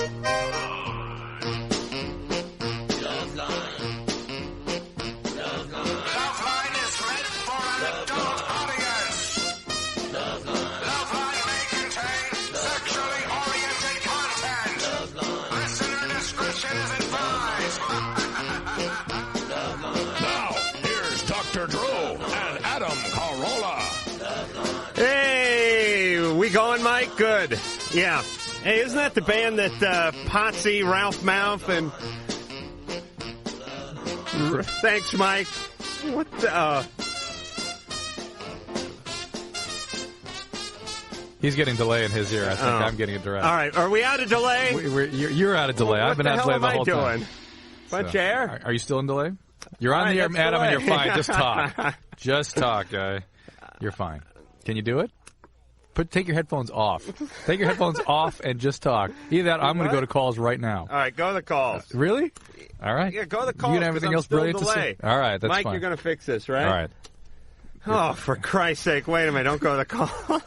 Loveline is meant for an adult audience. Loveline may contain sexually oriented content. Listener discretion is advised. Now, here's Dr. Drew and Adam Carolla. Hey, we going, Mike? Good. Yeah. Hey, isn't that the band that Potsy, Ralph Mouth, and... Thanks, Mike. What the... He's getting delay in his ear. I think I'm getting a direct. All right. Are we out of delay? You're out of delay. I've been out of delay the whole time. What the hell am I doing? Bunch of air? Are you still in delay? You're on the air, Adam, and you're fine. Just talk. Just talk, guy. You're fine. Can you do it? Take your headphones off. Take your headphones off and just talk. Either that, I'm going to go to calls right now. All right, go to the calls. Really? All right. Yeah, go to the calls. You got everything else brilliant to say? All right, that's Mike, fine. you're going to fix this, right? All right. Oh, for Christ's sake, wait a minute. Don't go to the calls.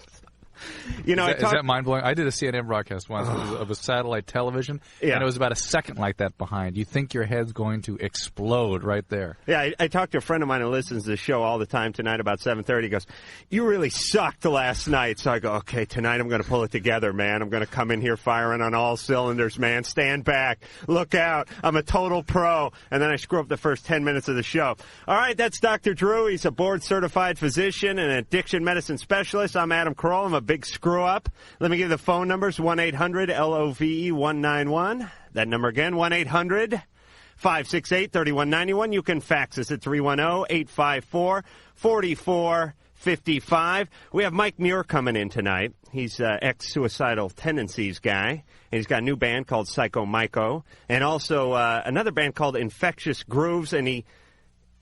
You know, is that mind-blowing? I did a CNN broadcast once of a satellite television, and it was about a second like that behind. You think your head's going to explode right there. Yeah, I talked to a friend of mine who listens to the show all the time tonight about 7:30. He goes, you really sucked last night. So I go, okay, tonight I'm going to pull it together, man. I'm going to come in here firing on all cylinders, man. Stand back. Look out. I'm a total pro. And then I screw up the first 10 minutes of the show. All right, that's Dr. Drew. He's a board-certified physician and an addiction medicine specialist. I'm Adam Carolla. I'm a big screw-up. Let me give you the phone numbers, 1-800-LOVE-191. That number again, 1-800-568-3191. You can fax us at 310-854-4455. We have Mike Muer coming in tonight. He's ex-suicidal tendencies guy. And he's got a new band called Psycho Myco. And also another band called Infectious Grooves. And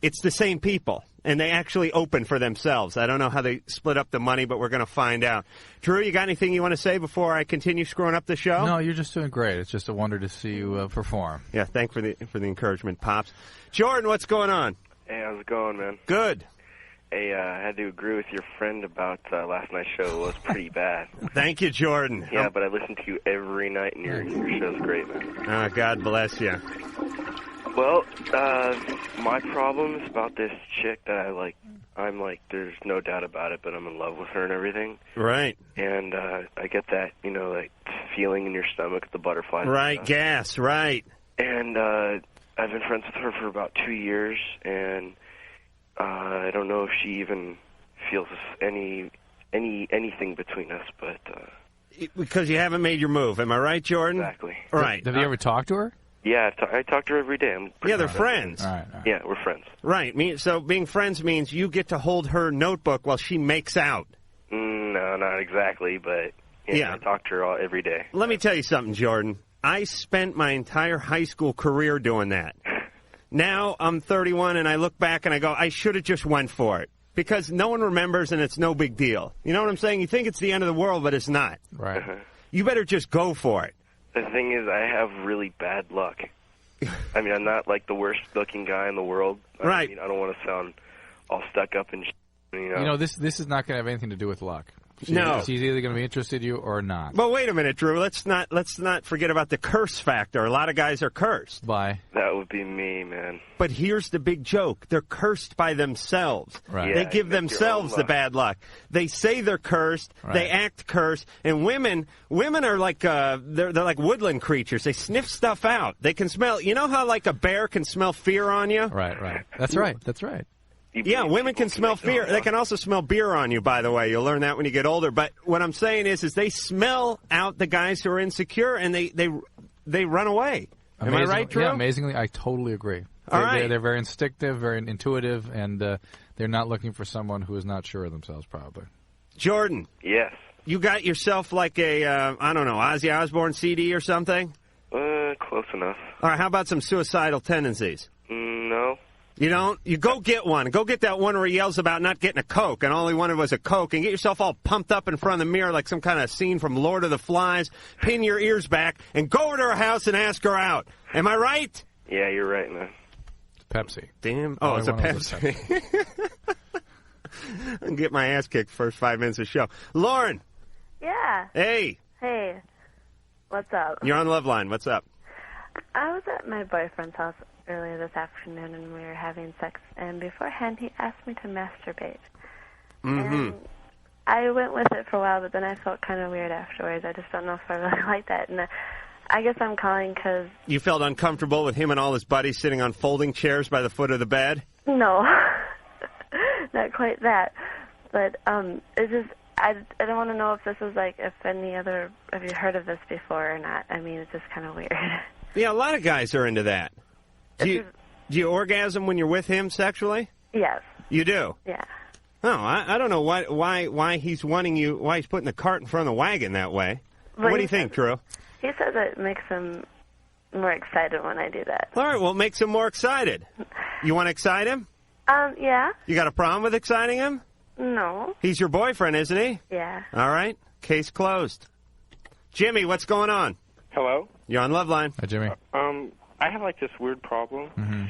it's the same people. And they actually open for themselves. I don't know how they split up the money, but we're going to find out. Drew, you got anything you want to say before I continue screwing up the show? No, you're just doing great. It's just a wonder to see you perform. Yeah, thanks for the encouragement, Pops. Jordan, what's going on? Hey, how's it going, man? Good. Hey, I had to agree with your friend about last night's show. It was pretty bad. Thank you, Jordan. Yeah, but I listen to you every night, and your show's great, man. God bless you. Well, my problem is about this chick that I'm like, there's no doubt about it, but I'm in love with her and everything. Right. And I get that, like, feeling in your stomach, the butterflies. Right, gas, right. And I've been friends with her for about 2 years, and I don't know if she even feels anything between us, but... Because you haven't made your move. Am I right, Jordan? Exactly. Right. Have you ever talked to her? Yeah, I talk to her every day. Yeah, they're friends. All right. Yeah, we're friends. Right. So being friends means you get to hold her notebook while she makes out. No, not exactly, but yeah, I talk to her every day. Let me tell you something, Jordan. I spent my entire high school career doing that. Now I'm 31, and I look back and I go, I should have just went for it. Because no one remembers, and it's no big deal. You know what I'm saying? You think it's the end of the world, but it's not. Right. You better just go for it. The thing is, I have really bad luck. I mean, I'm not like the worst-looking guy in the world. Right. I mean, I don't want to sound all stuck up and this is not going to have anything to do with luck. No. She's either going to be interested in you or not. But wait a minute, Drew. Let's not forget about the curse factor. A lot of guys are cursed. By? That would be me, man. But here's the big joke. They're cursed by themselves. Right. Yeah, they give themselves the bad luck. They say they're cursed. Right. They act cursed. And women are like they're like woodland creatures. They sniff stuff out. They can smell. You know how like a bear can smell fear on you? Right. That's right. Yeah, women can smell fear. They can also smell beer on you, by the way. You'll learn that when you get older. But what I'm saying is they smell out the guys who are insecure, and they run away. Am I right, Drew? Yeah, amazingly, I totally agree. All right. They're very instinctive, very intuitive, and they're not looking for someone who is not sure of themselves, probably. Jordan. Yes. You got yourself like a, I don't know, Ozzy Osbourne CD or something? Close enough. All right, how about some suicidal tendencies? No. You don't? You go get one. Go get that one where he yells about not getting a Coke, and all he wanted was a Coke, and get yourself all pumped up in front of the mirror like some kind of scene from Lord of the Flies, pin your ears back, and go over to her house and ask her out. Am I right? Yeah, you're right, man. Pepsi. Damn. Oh, it's a Pepsi. I can get my ass kicked first 5 minutes of the show. Lauren. Yeah. Hey. Hey. What's up? You're on Loveline. What's up? I was at my boyfriend's house earlier this afternoon, and we were having sex. And beforehand, he asked me to masturbate. And I went with it for a while, but then I felt kind of weird afterwards. I just don't know if I really like that. And I guess I'm calling because... You felt uncomfortable with him and all his buddies sitting on folding chairs by the foot of the bed? No, not quite that. But it's just, I don't want to know if this is like, if you heard of this before or not. I mean, it's just kind of weird. Yeah, a lot of guys are into that. Do you orgasm when you're with him sexually? Yes. You do? Yeah. Oh, I don't know why he's wanting you, why he's putting the cart in front of the wagon that way. But What do you think, Drew? He says it makes him more excited when I do that. All right, well, it makes him more excited. You want to excite him? Yeah. You got a problem with exciting him? No. He's your boyfriend, isn't he? Yeah. All right, case closed. Jimmy, what's going on? Hello? You're on Loveline. Hi, Jimmy. I have, like, this weird problem. Mm-hmm.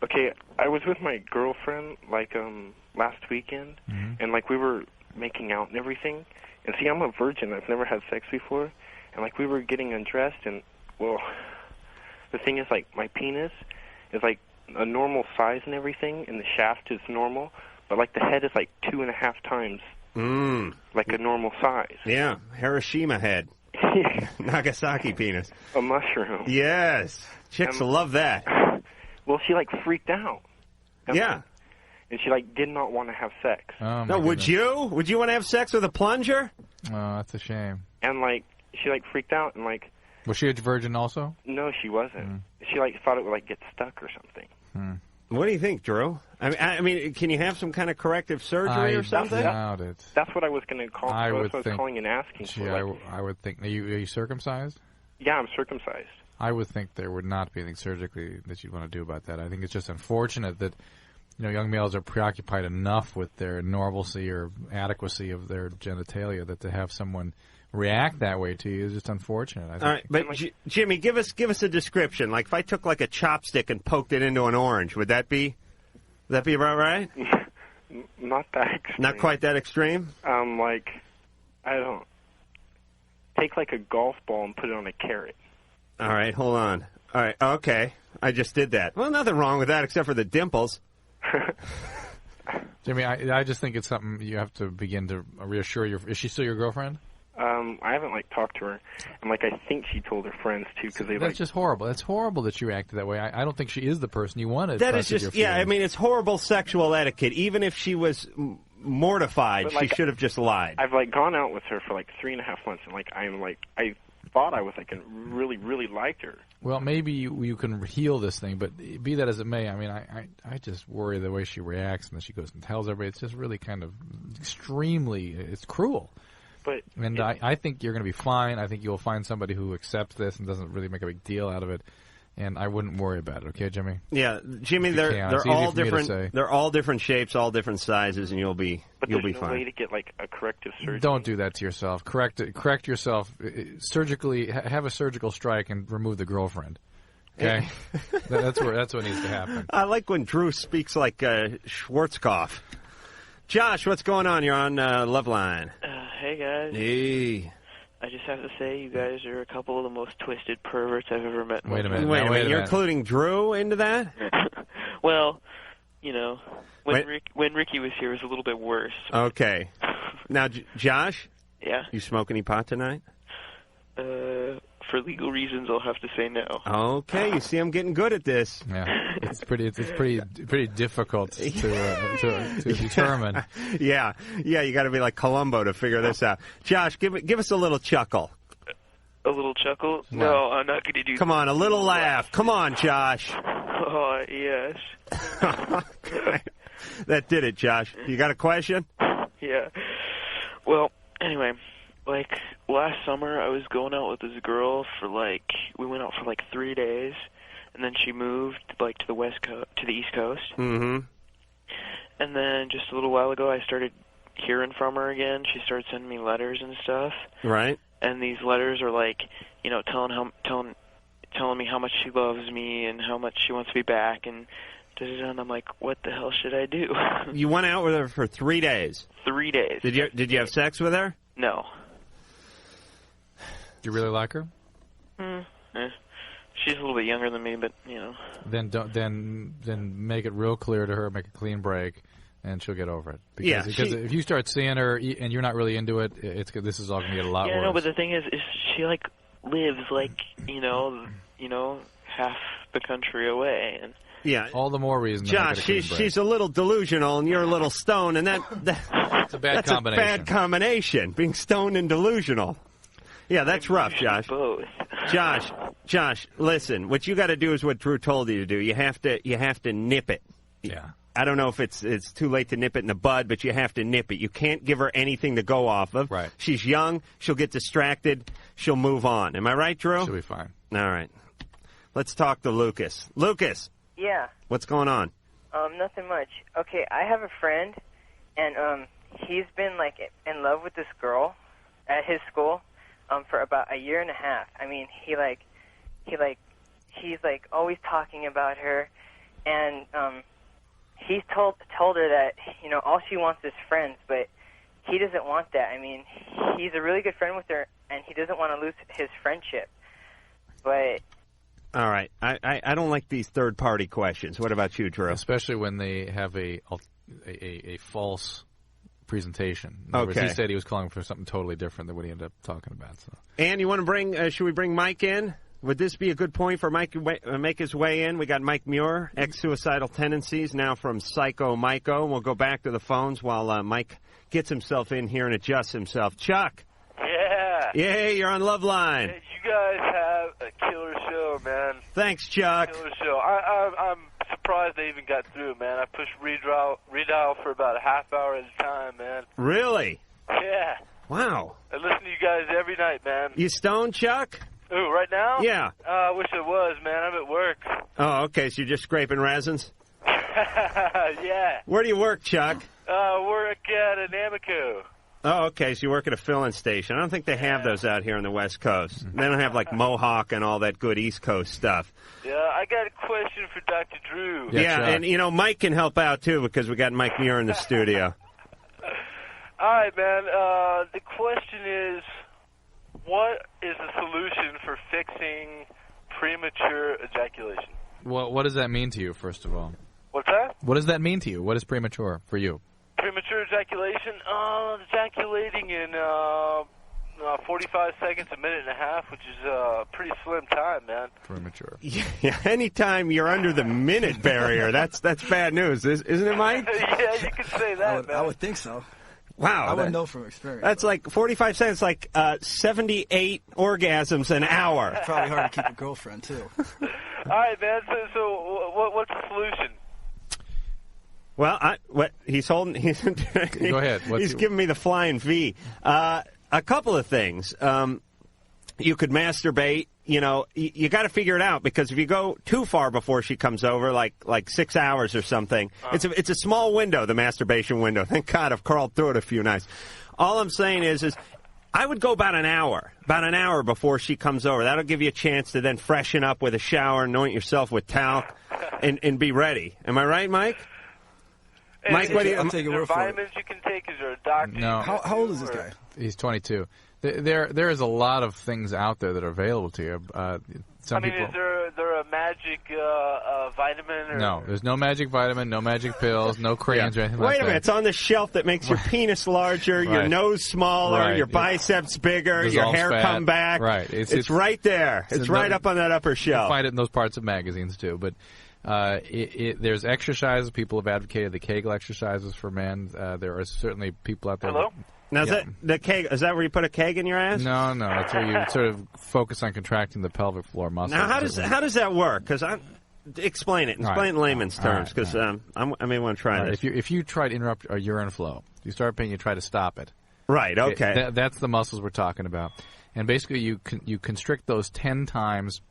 Okay, I was with my girlfriend, like, last weekend, and, like, we were making out and everything. And, see, I'm a virgin. I've never had sex before. And, like, we were getting undressed, and, well, the thing is, like, my penis is, like, a normal size and everything, and the shaft is normal, but, like, the head is, like, 2.5 times, like, a normal size. Yeah, Hiroshima head. Nagasaki penis. A mushroom. Yes. Chicks love that. Well, she, like, freaked out. Yeah. And she, like, did not want to have sex. Oh, no, would you? Would you want to have sex with a plunger? Oh, that's a shame. And, like, she, like, freaked out and, like... Was she a virgin also? No, she wasn't. She, like, thought it would, like, get stuck or something. What do you think, Drew? I mean, can you have some kind of corrective surgery or something? I doubt it. That's what I was going to call. I that's would what I was think, calling and asking gee, for. Like, I would think. Are you circumcised? Yeah, I'm circumcised. I would think there would not be anything surgically that you'd want to do about that. I think it's just unfortunate that young males are preoccupied enough with their normalcy or adequacy of their genitalia that to have someone react that way to you is just unfortunate. I think. All right, but Jimmy, give us a description. Like if I took like a chopstick and poked it into an orange, would that be about right? Not that extreme. Not quite that extreme? Like, I don't. Take like a golf ball and put it on a carrot. All right, hold on. All right, okay. I just did that. Well, nothing wrong with that except for the dimples. Jimmy, I just think it's something you have to begin to reassure your... Is she still your girlfriend? I haven't, like, talked to her. And, like, I think she told her friends, too, because they, That's just horrible. That's horrible that you acted that way. I don't think she is the person you wanted. That is just... Yeah, I mean, it's horrible sexual etiquette. Even if she was mortified, but, like, she should have just lied. I've, like, gone out with her for, like, 3.5 months, and, like, I thought I was, like, really, really liked her. Well, maybe you can heal this thing, but be that as it may, I mean, I just worry the way she reacts and then she goes and tells everybody. It's just really kind of extremely... It's cruel. And I think you're going to be fine. I think you'll find somebody who accepts this and doesn't really make a big deal out of it. And I wouldn't worry about it, okay, Jimmy? Yeah, Jimmy, they're all different. They're all different shapes, all different sizes, and you'll be fine. But there's no way to get like a corrective surgery. Don't do that to yourself. Correct yourself. Surgically, have a surgical strike and remove the girlfriend. Okay, that's what needs to happen. I like when Drew speaks like Schwarzkopf. Josh, what's going on? You're on Loveline. Hey, guys. Hey. I just have to say, you guys are a couple of the most twisted perverts I've ever met. Wait a minute. You're including Drew into that? Well, when Ricky was here, it was a little bit worse. Okay. Now, Josh? Yeah? You smoke any pot tonight? For legal reasons, I'll have to say no. Okay, you see I'm getting good at this. Yeah, it's pretty difficult to determine. Yeah, you got to be like Columbo to figure this out. Josh, give us a little chuckle. A little chuckle? No, I'm not going to do that. Come on, a little laugh. Come on, Josh. Oh, yes. Okay. That did it, Josh. You got a question? Yeah. Well, anyway, like last summer I was going out with this girl we went out for 3 days, and then she moved to the East Coast. Mm-hmm. And then just a little while ago I started hearing from her again. She started sending me letters and stuff. Right. And these letters are telling me how much she loves me and how much she wants to be back, and I'm like, what the hell should I do? You went out with her for 3 days. 3 days. Did you have sex with her? No. Do you really like her? She's a little bit younger than me, but Then make it real clear to her, make a clean break, and she'll get over it. Because if you start seeing her and you're not really into it, this is all going to get a lot worse. Yeah, no, but the thing is she like lives like half the country away, and yeah, all the more reason. Josh, she's a little delusional, and you're a little stoned, and it's a bad combination. A bad combination, being stoned and delusional. Yeah, that's rough, Josh. Both. Josh, listen. What you got to do is what Drew told you to do. You have to nip it. Yeah. I don't know if it's too late to nip it in the bud, but you have to nip it. You can't give her anything to go off of. Right. She's young. She'll get distracted. She'll move on. Am I right, Drew? She'll be fine. All right. Let's talk to Lucas. Lucas. Yeah. What's going on? Nothing much. Okay, I have a friend, and he's been like in love with this girl at his school for about a year and a half. I mean, he's always talking about her, and he's told her that all she wants is friends, but he doesn't want that. I mean, he's a really good friend with her, and he doesn't want to lose his friendship. But all right, I don't like these third-party questions. What about you, Drew? Especially when they have a false presentation. In other words, he said he was calling for something totally different than what he ended up talking about. So. And you want to bring? Should we bring Mike in? Would this be a good point for Mike to make his way in? We got Mike Muer, ex-suicidal tendencies, now from Psycho Myco. We'll go back to the phones while Mike gets himself in here and adjusts himself. Chuck. Yeah. Yeah, you're on Loveline. Hey, you guys have a killer show, man. Thanks, Chuck. Killer show. I'm surprised they even got through, man. I pushed redial for about a half hour at a time, man. Really? Yeah. Wow. I listen to you guys every night, man. You stoned, Chuck? Ooh, right now? Yeah. I wish I was, man. I'm at work. Oh, okay, so you're just scraping resins? Yeah. Where do you work, Chuck? Work at an Amico. Oh, okay, so you work at a filling station. I don't think they have those out here on the West Coast. They don't have, like, Mohawk and all that good East Coast stuff. Yeah, I got a question for Dr. Drew. Yeah, and, Mike can help out, too, because we got Mike Muir in the studio. All right, man. The question is, what is the solution for fixing premature ejaculation? Well, what does that mean to you, first of all? What's that? What does that mean to you? What is premature for you? Premature ejaculation? Ejaculating in 45 seconds, a minute and a half, which is a pretty slim time, man. Premature. Yeah, anytime you're under the minute barrier, that's bad news, isn't it, Mike? Yeah, you could say that, man. I would think so. Wow. I wouldn't know from experience. That's like 45 seconds, like 78 orgasms an hour. Probably hard to keep a girlfriend, too. All right, man. So what's the solution? Well, he's holding. Go ahead. He's giving me the flying V. A couple of things. You could masturbate. You got to figure it out, because if you go too far before she comes over, like 6 hours or something, it's a small window, the masturbation window. Thank God I've crawled through it a few nights. All I'm saying is I would go about an hour before she comes over. That'll give you a chance to then freshen up with a shower, anoint yourself with talc, and be ready. Am I right, Mike? Mike, what do you? I'll take your word for it. Vitamins you can take? Is there a doctor? No. How old is this guy? He's 22. There is a lot of things out there that are available to you. Some people. Is there a magic vitamin? Or... No, there's no magic vitamin, no magic pills, no crayons or anything like that. Wait a minute, it's on the shelf that makes your penis larger, your nose smaller, your biceps bigger, your hair come back. Right. It's right there. It's right up on that upper shelf. You find it in those parts of magazines, too. But there's exercises. People have advocated the Kegel exercises for men. There are certainly people out there. Hello? Now, is that where you put a keg in your ass? No. It's where you sort of focus on contracting the pelvic floor muscle. Now, how does that work? Because explain it. Explain it in layman's terms, because I may want to try this. If you try to interrupt a urine flow, you start pain, you try to stop it. Right. Okay. That's the muscles we're talking about, and basically you constrict those 10 times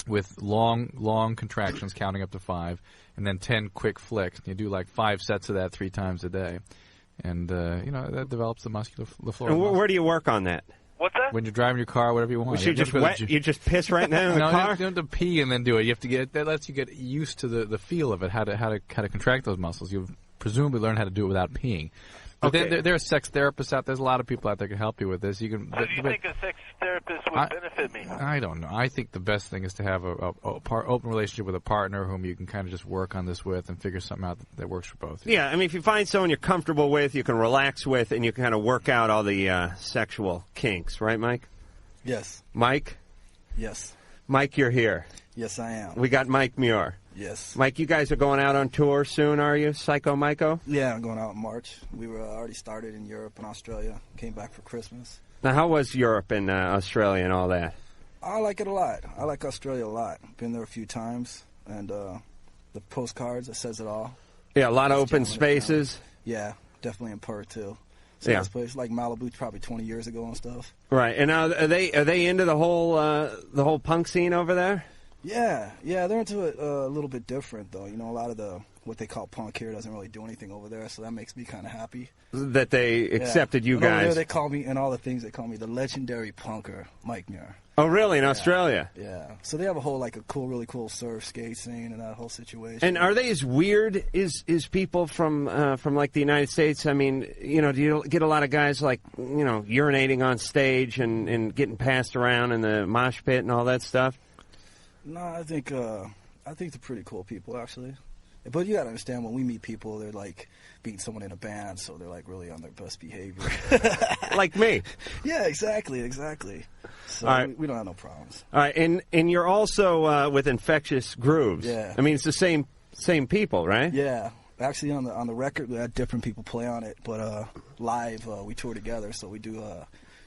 with long contractions, counting up to 5, and then 10 quick flicks. You do like 5 sets of that 3 times a day. And, that develops the muscular floor. And where do you work on that? What's that? When you're driving your car, whatever you want. You just piss right now in the car? You don't have to pee and then do it. You have to that lets you get used to the feel of it, how to contract those muscles. You've presumably learned how to do it without peeing. But Okay. there are sex therapists out there. There's a lot of people out there can help you with this. You can. How do you think a sex therapist would benefit me? I don't know. I think the best thing is to have a open relationship with a partner whom you can kind of just work on this with and figure something out that works for both. Yeah, I mean, if you find someone you're comfortable with, you can relax with, and you can kind of work out all the sexual kinks, right, Mike? Yes. Mike? Yes. Mike, you're here. Yes, I am. We got Mike Muer. Yes. Mike, you guys are going out on tour soon, are you? Psycho Myco? Yeah, I'm going out in March. We were already started in Europe and Australia. Came back for Christmas. Now, how was Europe and Australia and all that? I like it a lot. I like Australia a lot. Been there a few times, and the postcards, it says it all. Yeah, a lot of open spaces. Yeah, definitely in Perth too. So this place like Malibu, probably 20 years ago and stuff. Right, and now are they into the whole punk scene over there? Yeah, they're into it a little bit different though. You know, a lot of what they call punk here doesn't really do anything over there, so that makes me kind of happy that they accepted you and over guys. there they call me, and all the things they call me, the legendary punker, Mike Muer. Oh, really? In Australia? Yeah. So they have a whole really cool surf skate scene and that whole situation. And are they as weird as people from like the United States? I mean, you know, do you get a lot of guys like, you know, urinating on stage and getting passed around in the mosh pit and all that stuff? No, I think they're pretty cool people actually. But you gotta understand, when we meet people, they're like beating someone in a band, so they're like really on their best behavior. Like me. Yeah, exactly. So all right. we don't have no problems. All right, and you're also with Infectious Grooves. Yeah. I mean, it's the same people, right? Yeah. Actually, on the record, we had different people play on it, but live we tour together, so we do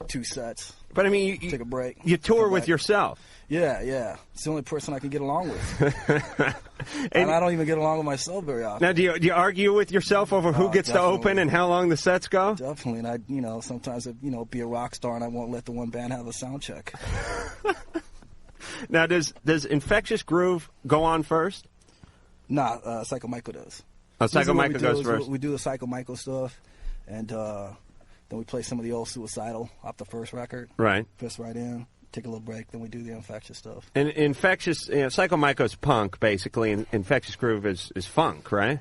2 sets. But I mean, you take a break. You tour with yourself. Yeah. It's the only person I can get along with. and I don't even get along with myself very often. Now, do you argue with yourself over who gets to open and how long the sets go? Definitely, and sometimes be a rock star, and I won't let the one band have a sound check. Now, does Infectious Groove go on first? Nah, Psycho Myco does. Oh, Psycho Myco goes first. We do the Psycho Myco stuff, and then we play some of the old Suicidal off the first record. Right. Fist right in. Take a little break, then we do the Infectious stuff. And Infectious, Psycho Myco's punk, basically, and Infectious Groove is funk, right?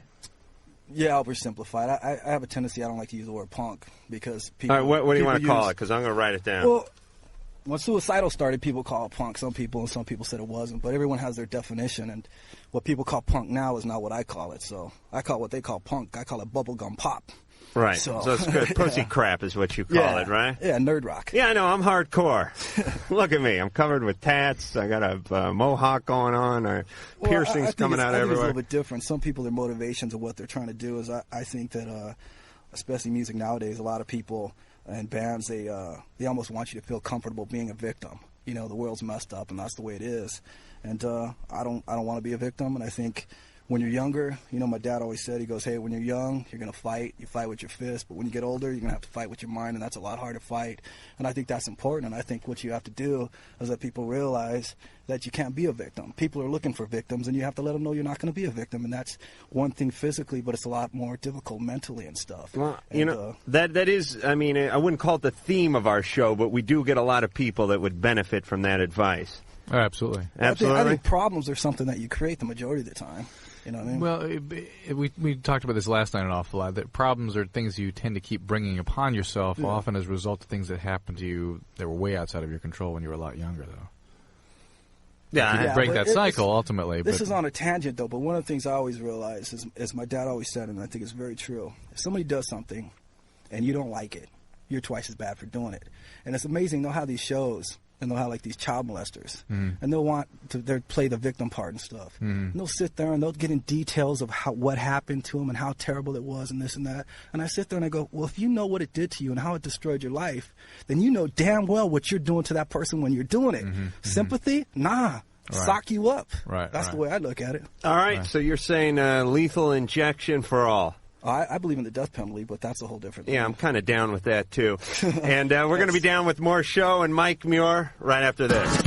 Yeah, I'll oversimplify it. I have a tendency, I don't like to use the word punk, because people... All right, what do you want to call it? Because I'm going to write it down. Well, when Suicidal started, people call it punk. Some people said it wasn't, but everyone has their definition, and what people call punk now is not what I call it. So I call what they call punk, I call it bubblegum pop. Right. So it's good. Pussy crap is what you call it, right? Yeah, nerd rock. Yeah, I know. I'm hardcore. Look at me. I'm covered with tats. I got a mohawk going on, or piercings coming out everywhere. I think it's a little bit different. Some people, their motivations of what they're trying to do is, I think that, especially music nowadays, a lot of people and bands, they almost want you to feel comfortable being a victim. You know, the world's messed up, and that's the way it is. And I don't want to be a victim, and I think... When you're younger, my dad always said, he goes, hey, when you're young, you're going to fight. You fight with your fist. But when you get older, you're going to have to fight with your mind, and that's a lot harder to fight. And I think that's important. And I think what you have to do is let people realize that you can't be a victim. People are looking for victims, and you have to let them know you're not going to be a victim. And that's one thing physically, but it's a lot more difficult mentally and stuff. Well, that is, I mean, I wouldn't call it the theme of our show, but we do get a lot of people that would benefit from that advice. Oh, absolutely. Absolutely. I think problems are something that you create the majority of the time. You know what I mean? Well, we talked about this last night an awful lot, that problems are things you tend to keep bringing upon yourself, often as a result of things that happened to you that were way outside of your control when you were a lot younger, though. Yeah, you break that cycle, ultimately. This is on a tangent, though, but one of the things I always realize is, as my dad always said, and I think it's very true, if somebody does something and you don't like it, you're twice as bad for doing it. And it's amazing, they'll have these shows, and they'll have like these child molesters, and they'll want to play the victim part and stuff. And they'll sit there and they'll get in details of what happened to them and how terrible it was and this and that. And I sit there and I go, well, if you know what it did to you and how it destroyed your life, then you know damn well what you're doing to that person when you're doing it. Sympathy? Nah. Right. Sock you up. Right. That's the way I look at it. All right. So you're saying lethal injection for all. I believe in the death penalty, but that's a whole different thing. Yeah, I'm kind of down with that, too. And we're going to be down with more show and Mike Muer right after this.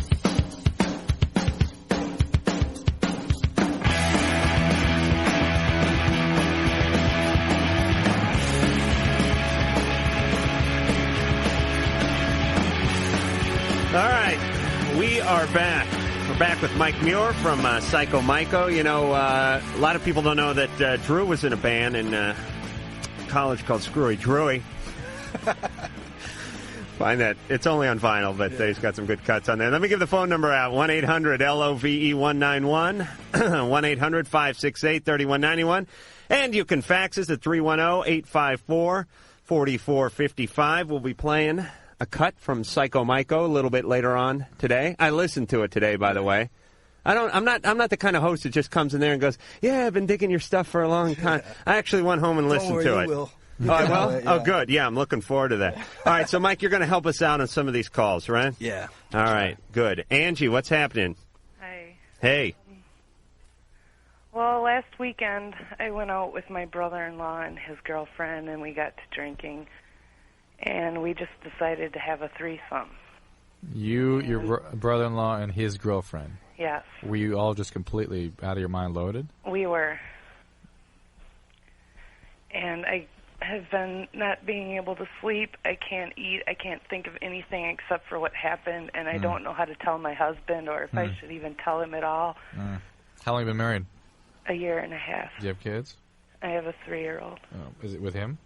All right, we are back. We're back with Mike Muer from Psycho Myco. You know, a lot of people don't know that Drew was in a band, and college called Screwy Drewy. Find that. It's only on vinyl, but he's got some good cuts on there. Let me give the phone number out. 1-800-LOVE-191. 1-800-568-3191. And you can fax us at 310-854-4455. We'll be playing a cut from Psycho Myco a little bit later on today. I listened to it today, by the way. I'm not the kind of host that just comes in there and goes, "Yeah, I've been digging your stuff for a long time." I actually went home and listened to it. Will. Oh, I will? Oh, good. Yeah, I'm looking forward to that. All right, so, Mike, you're going to help us out on some of these calls, right? Yeah. All right, good. Angie, what's happening? Hi. Hey. Well, last weekend I went out with my brother-in-law and his girlfriend, and we got to drinking, and we just decided to have a threesome. You, your brother-in-law, and his girlfriend. Yes. Were you all just completely out of your mind loaded? We were. And I have been not being able to sleep. I can't eat. I can't think of anything except for what happened, and I don't know how to tell my husband or if I should even tell him at all. How long have you been married? A year and a half. Do you have kids? I have a 3-year-old. Oh, is it with him?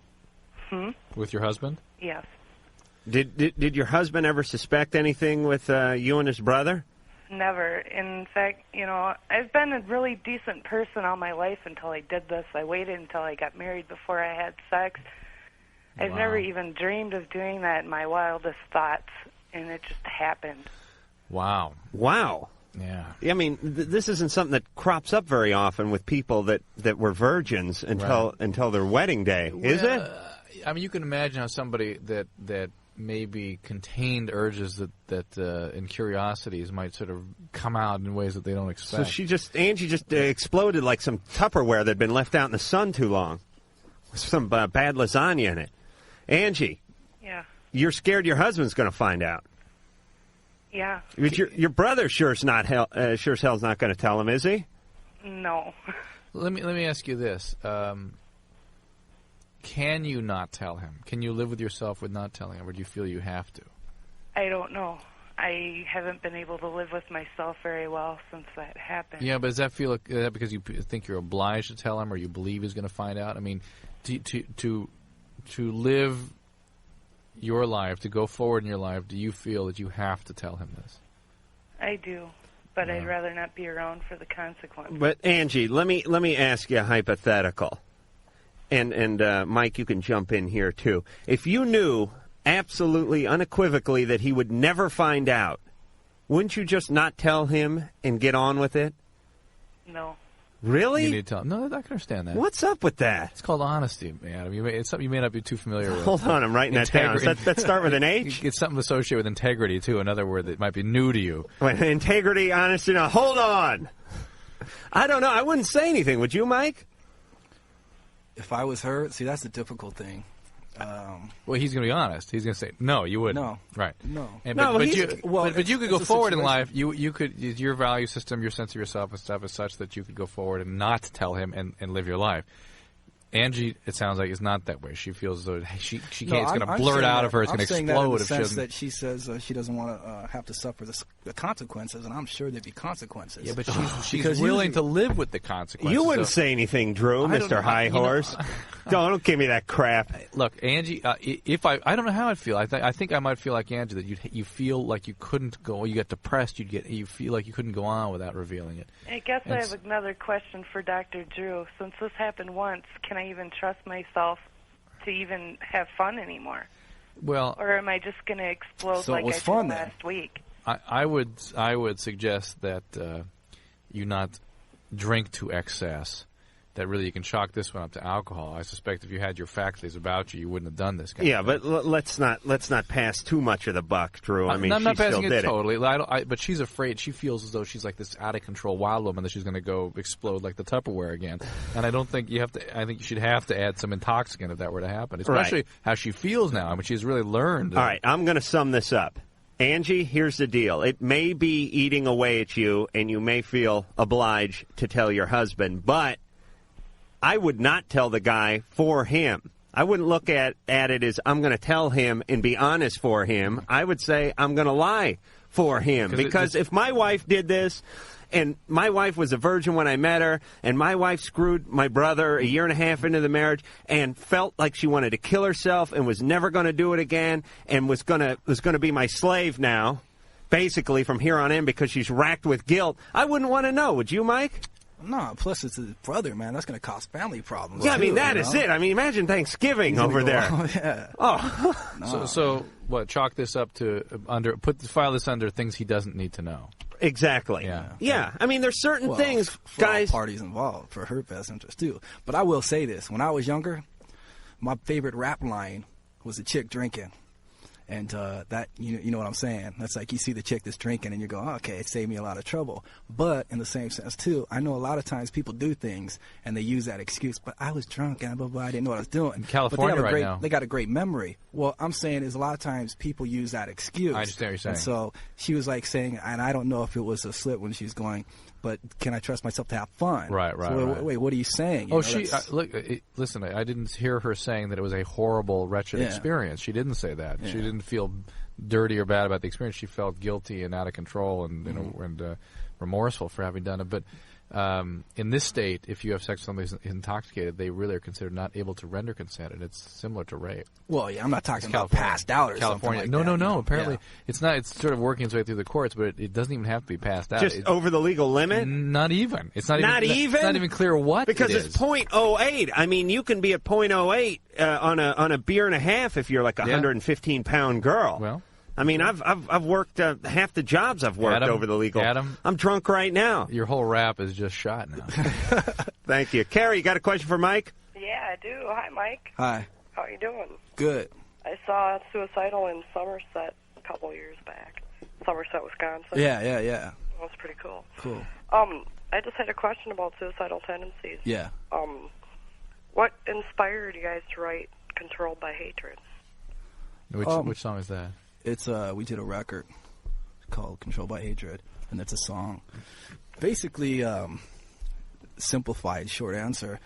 With your husband? Yes. Did your husband ever suspect anything with you and his brother? Never. In fact, I've been a really decent person all my life until I did this. I waited until I got married before I had sex. I've never even dreamed of doing that in my wildest thoughts, and it just happened. Wow. Yeah. I mean, this isn't something that crops up very often with people that were virgins until their wedding day, is it? I mean, you can imagine how somebody that maybe contained urges that and curiosities might sort of come out in ways that they don't expect. So Angie just exploded like some Tupperware that had been left out in the sun too long. With some bad lasagna in it. Angie. Yeah. You're scared your husband's going to find out. Yeah. But your brother sure as hell's not going to tell him, is he? No. Let me ask you this. Can you not tell him? Can you live with yourself with not telling him, or do you feel you have to? I don't know. I haven't been able to live with myself very well since that happened. Yeah, but does that feel like that because you think you're obliged to tell him, or you believe he's going to find out? I mean, to live your life, to go forward in your life, do you feel that you have to tell him this? I do, but I'd rather not be around for the consequences. But Angie, let me ask you a hypothetical. And Mike, you can jump in here, too. If you knew absolutely, unequivocally that he would never find out, wouldn't you just not tell him and get on with it? No. Really? You need to tell him. No, I can understand that. What's up with that? It's called honesty, Adam. It's something you may not be too familiar with. Hold on, I'm writing that down. Does that start with an H? It's something associated with integrity, too, another word that might be new to you. Wait, integrity, honesty, now, hold on. I don't know. I wouldn't say anything. Would you, Mike? If I was her, see, that's the difficult thing. Well, he's going to be honest. He's going to say, "No, you wouldn't." No, right? No, but you could go forward in life. You could your value system, your sense of yourself and stuff is such that you could go forward and not tell him and live your life. Angie, it sounds like, is not that way. She feels as though she can't. It's going to blurt out of her. It's going to explode if she doesn't. That she says she doesn't want to have to suffer the consequences, and I'm sure there'd be consequences. Yeah, but she's willing to live with the consequences. You wouldn't say anything, Drew, Mr. High Horse. Don't give me that crap. Look, Angie, if I don't know how I'd feel. I think I might feel like Angie, that you feel like you couldn't go. You get depressed. You feel like you couldn't go on without revealing it. I guess I have another question for Dr. Drew. Since this happened once, can I even trust myself to even have fun anymore? Well, or am I just going to explode like I did last week? I would suggest that you not drink to excess. That really you can chalk this one up to alcohol. I suspect if you had your faculties about you, you wouldn't have done this. But let's not pass too much of the buck, Drew. I mean, I'm not passing it totally. But she's afraid. She feels as though she's like this out of control wild woman that she's going to go explode like the Tupperware again. And I don't think you have to. I think you should have to add some intoxicant if that were to happen. Especially how she feels now. I mean, she's really learned. All right, I'm going to sum this up. Angie, here's the deal. It may be eating away at you, and you may feel obliged to tell your husband, but I would not tell the guy for him. I wouldn't look at it as I'm going to tell him and be honest for him. I would say I'm going to lie for him. Because if my wife did this And my wife was a virgin when I met her, and my wife screwed my brother a year and a half into the marriage and felt like she wanted to kill herself and was never going to do it again and was going to be my slave now, basically from here on in because she's racked with guilt. I wouldn't want to know. Would you, Mike? No, plus it's his brother, man. That's going to cause family problems. Yeah, I mean, too, that you is know? it. I mean, imagine Thanksgiving over there. Yeah. Oh. No. So what? Chalk this up to file this under things he doesn't need to know. Exactly. Yeah. I mean, there's certain things, for guys. all parties involved, for her best interest too. But I will say this: when I was younger, my favorite rap line was a chick drinking. And that, you know what I'm saying? That's like you see the chick that's drinking and you go, oh, okay, it saved me a lot of trouble. But in the same sense, too, I know a lot of times people do things and they use that excuse, but I was drunk and blah, blah, I didn't know what I was doing. In California right now. They got a great memory. Well, I'm saying is a lot of times people use that excuse. I understand what you're saying. And so she was like saying, and I don't know if it was a slip when she's going, but can I trust myself to have fun? Right. Wait, what are you saying? You know, listen, I didn't hear her saying that it was a horrible, wretched experience. She didn't say that. Yeah. She didn't feel dirty or bad about the experience. She felt guilty and out of control and remorseful for having done it. But in this state, if you have sex with somebody who's intoxicated, they really are considered not able to render consent, and it's similar to rape. Well, yeah, I'm not talking about passed out or California. something like that. No. Apparently, it's not. It's sort of working its way through the courts, but it doesn't even have to be passed out. Just over the legal limit? Not even. It's not even. It's not even clear what because it is. it's .08. I mean, you can be at .08 on a beer and a half if you're like a 115-pound girl. Well. I mean, I've worked half the jobs I've worked over the legal. Adam, I'm drunk right now. Your whole rap is just shot now. Thank you, Carrie. You got a question for Mike? Yeah, I do. Hi, Mike. Hi. How are you doing? Good. I saw Suicidal in Somerset a couple years back. Somerset, Wisconsin. Yeah. That was pretty cool. Cool. I just had a question about suicidal tendencies. Yeah. What inspired you guys to write "Controlled by Hatred"? Which song is that? It's we did a record called "Controlled by Hatred," and it's a song. Basically, simplified, short answer: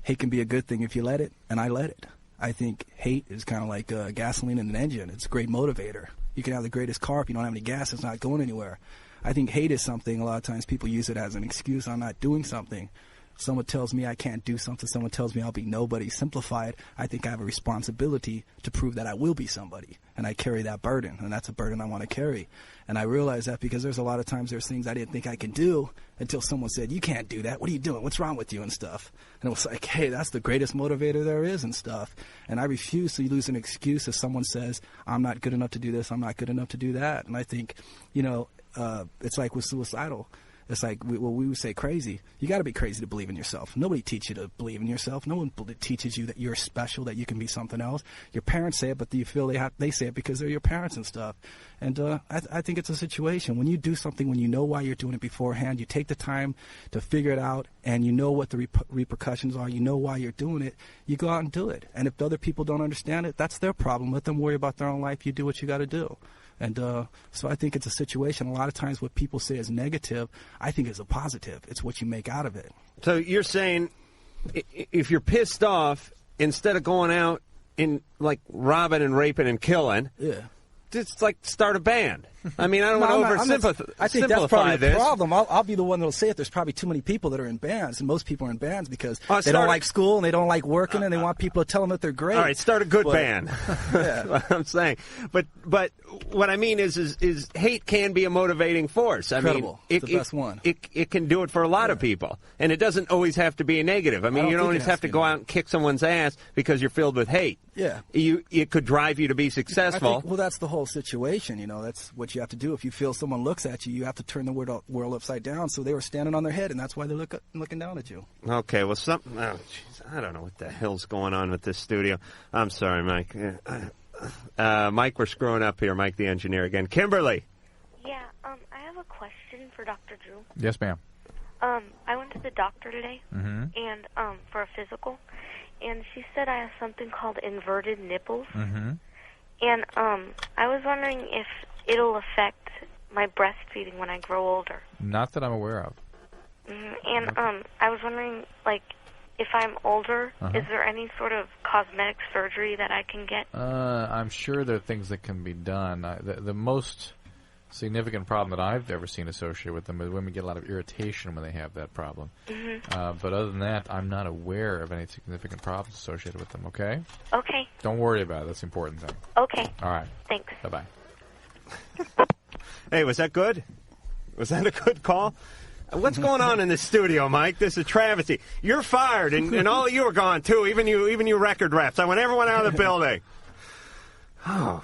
hate can be a good thing if you let it, and I let it. I think hate is kind of like gasoline in an engine. It's a great motivator. You can have the greatest car if you don't have any gas; it's not going anywhere. I think hate is something. A lot of times people use it as an excuse. I'm not doing something. Someone tells me I can't do something. Someone tells me I'll be nobody. Simplified, I think I have a responsibility to prove that I will be somebody. And I carry that burden. And that's a burden I want to carry. And I realize that because there's a lot of times there's things I didn't think I could do until someone said, you can't do that. What are you doing? What's wrong with you and stuff? And it was like, hey, that's the greatest motivator there is and stuff. And I refuse to use an excuse if someone says, I'm not good enough to do this. I'm not good enough to do that. And I think, it's like with suicidal. It's like we would say crazy. You got to be crazy to believe in yourself. Nobody teaches you to believe in yourself. No one teaches you that you're special, that you can be something else. Your parents say it, but you feel they say it because they're your parents and stuff. And I think it's a situation. When you do something, when you know why you're doing it beforehand, you take the time to figure it out, and you know what the repercussions are, you know why you're doing it, you go out and do it. And if the other people don't understand it, that's their problem. Let them worry about their own life. You do what you got to do. And so I think it's a situation. A lot of times what people say is negative, I think is a positive. It's what you make out of it. So you're saying if you're pissed off, instead of going out and like robbing and raping and killing, just like start a band. I mean, I don't want to oversimplify I think that's probably this. the problem. I'll be the one that'll say it. There's probably too many people that are in bands, and most people are in bands because they don't like school and they don't like working, and they want people to tell them that they're great. All right, start a good band. That's what I'm saying. But what I mean is hate can be a motivating force. Incredible. It's the best one. It can do it for a lot of people, and it doesn't always have to be a negative. I mean, you don't always have to go out and kick someone's ass because you're filled with hate. Yeah. It could drive you to be successful. Well, that's the whole situation. That's what you have to do. If you feel someone looks at you, you have to turn the world upside down. So they were standing on their head, and that's why they're looking down at you. Okay, well, I don't know what the hell's going on with this studio. I'm sorry, Mike. Mike, we're screwing up here. Mike, the engineer, again. Kimberly. Yeah, I have a question for Dr. Drew. Yes, ma'am. I went to the doctor today, and for a physical, and she said I have something called inverted nipples. And I was wondering if it'll affect my breastfeeding when I grow older. Not that I'm aware of. And I was wondering, like, if I'm older, is there any sort of cosmetic surgery that I can get? I'm sure there are things that can be done. The most significant problem that I've ever seen associated with them is women get a lot of irritation when they have that problem. But other than that, I'm not aware of any significant problems associated with them, okay? Okay. Don't worry about it. That's the important thing. Okay. All right. Thanks. Bye-bye. Hey, was that good? Was that a good call? What's going on in the studio, Mike? This is a travesty. You're fired, and all of you are gone, too, even you record reps. I want everyone out of the building. Oh,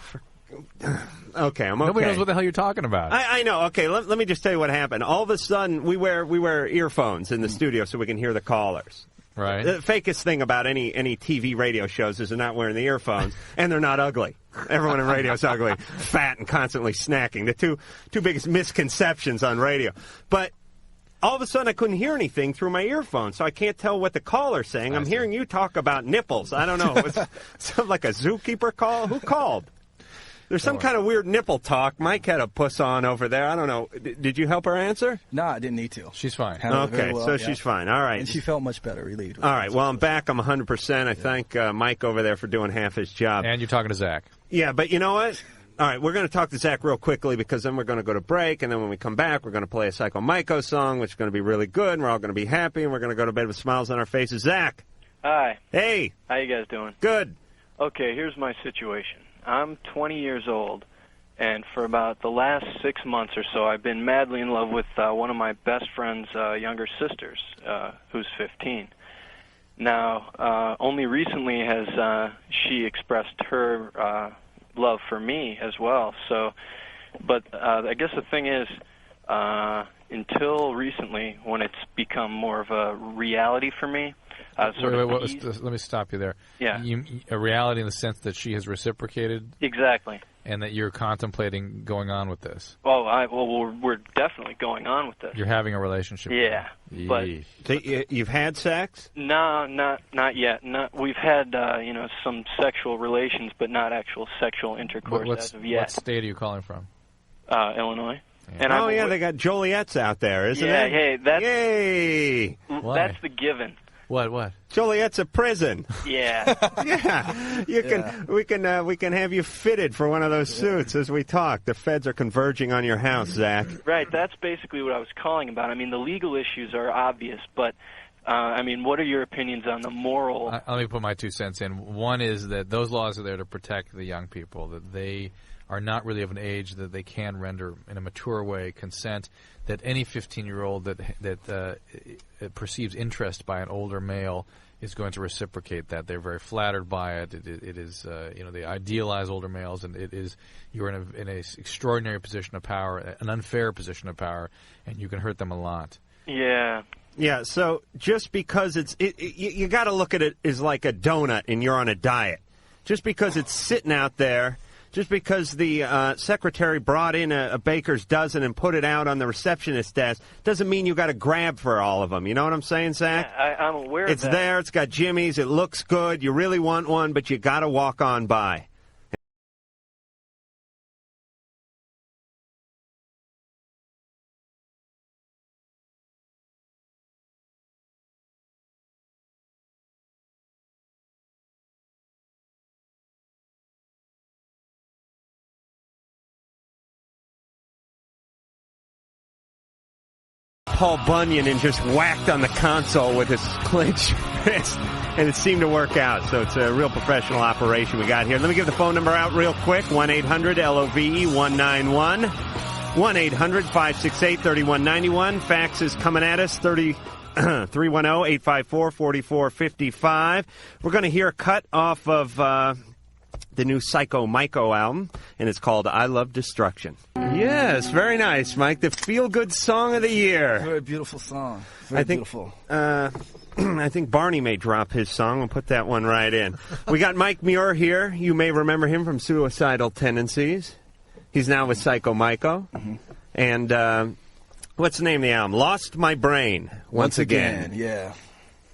okay, I'm okay. Nobody knows what the hell you're talking about. I know. Okay, let me just tell you what happened. All of a sudden, we wear earphones in the studio so we can hear the callers. Right. The fakest thing about any TV radio shows is they're not wearing the earphones, and they're not ugly. Everyone in radio is ugly, fat, and constantly snacking. The two biggest misconceptions on radio. But all of a sudden, I couldn't hear anything through my earphones, so I can't tell what the caller's saying. I'm hearing you talk about nipples. I don't know. Was something like a zookeeper call? Who called? There's some kind of weird nipple talk. Mike had a puss on over there. I don't know. Did you help her answer? No, I didn't need to. She's fine. Okay, so she's fine. All right. And she felt much better, relieved. All right, well, I'm back. I'm 100%. I thank Mike over there for doing half his job. And you're talking to Zach. Yeah, but you know what? All right, we're going to talk to Zach real quickly because then we're going to go to break, and then when we come back, we're going to play a Psycho Myco song, which is going to be really good, and we're all going to be happy, and we're going to go to bed with smiles on our faces. Zach. Hi. Hey. How you guys doing? Good. Okay, here's my situation. I'm 20 years old, and for about the last 6 months or so, I've been madly in love with one of my best friend's younger sisters, who's 15. Now, only recently has she expressed her love for me as well. So, but I guess the thing is, until recently, when it's become more of a reality for me, let me stop you there. Yeah. A reality in the sense that she has reciprocated? Exactly. And that you're contemplating going on with this? Well, we're definitely going on with this. You're having a relationship Yeah. with But so you've had sex? No, not yet. We've had some sexual relations, but not actual sexual intercourse as of yet. What state are you calling from? Illinois. And they got Joliet's out there, isn't yeah, it? Hey, that's, yay! That's the given. What? Joliet's a prison. Yeah. Yeah. We can have you fitted for one of those suits as we talk. The feds are converging on your house, Zach. Right. That's basically what I was calling about. I mean, the legal issues are obvious, but what are your opinions on the moral? Let me put my 2 cents in. One is that those laws are there to protect the young people, that they are not really of an age that they can render in a mature way consent, that any 15-year-old that perceives interest by an older male is going to reciprocate that. They're very flattered by it. It is they idealize older males, and you're in a extraordinary position of power, an unfair position of power, and you can hurt them a lot. Yeah. Yeah, so just because you got to look at it as like a donut and you're on a diet. Just because it's sitting out there, just because the secretary brought in a baker's dozen and put it out on the receptionist's desk, doesn't mean you got to grab for all of them. You know what I'm saying, Zach? Yeah, I'm aware of that. It's there. It's got Jimmy's. It looks good. You really want one, but you got to walk on by. Paul Bunyan and just whacked on the console with his clenched fist, and it seemed to work out. So it's a real professional operation we got here. Let me give the phone number out real quick, 1-800-LOVE-191, 1-800-568-3191. Fax is coming at us, 310-854-4455. We're going to hear a cut off of the new Psycho Myco album, and it's called I Love Destruction. Yes, very nice, Mike. The feel-good song of the year. Very beautiful song. Very beautiful. I think Barney may drop his song. We'll put that one right in. We got Mike Muer here. You may remember him from Suicidal Tendencies. He's now with Psycho Myco. Mm-hmm. And what's the name of the album? Lost My Brain Once Again. Yeah.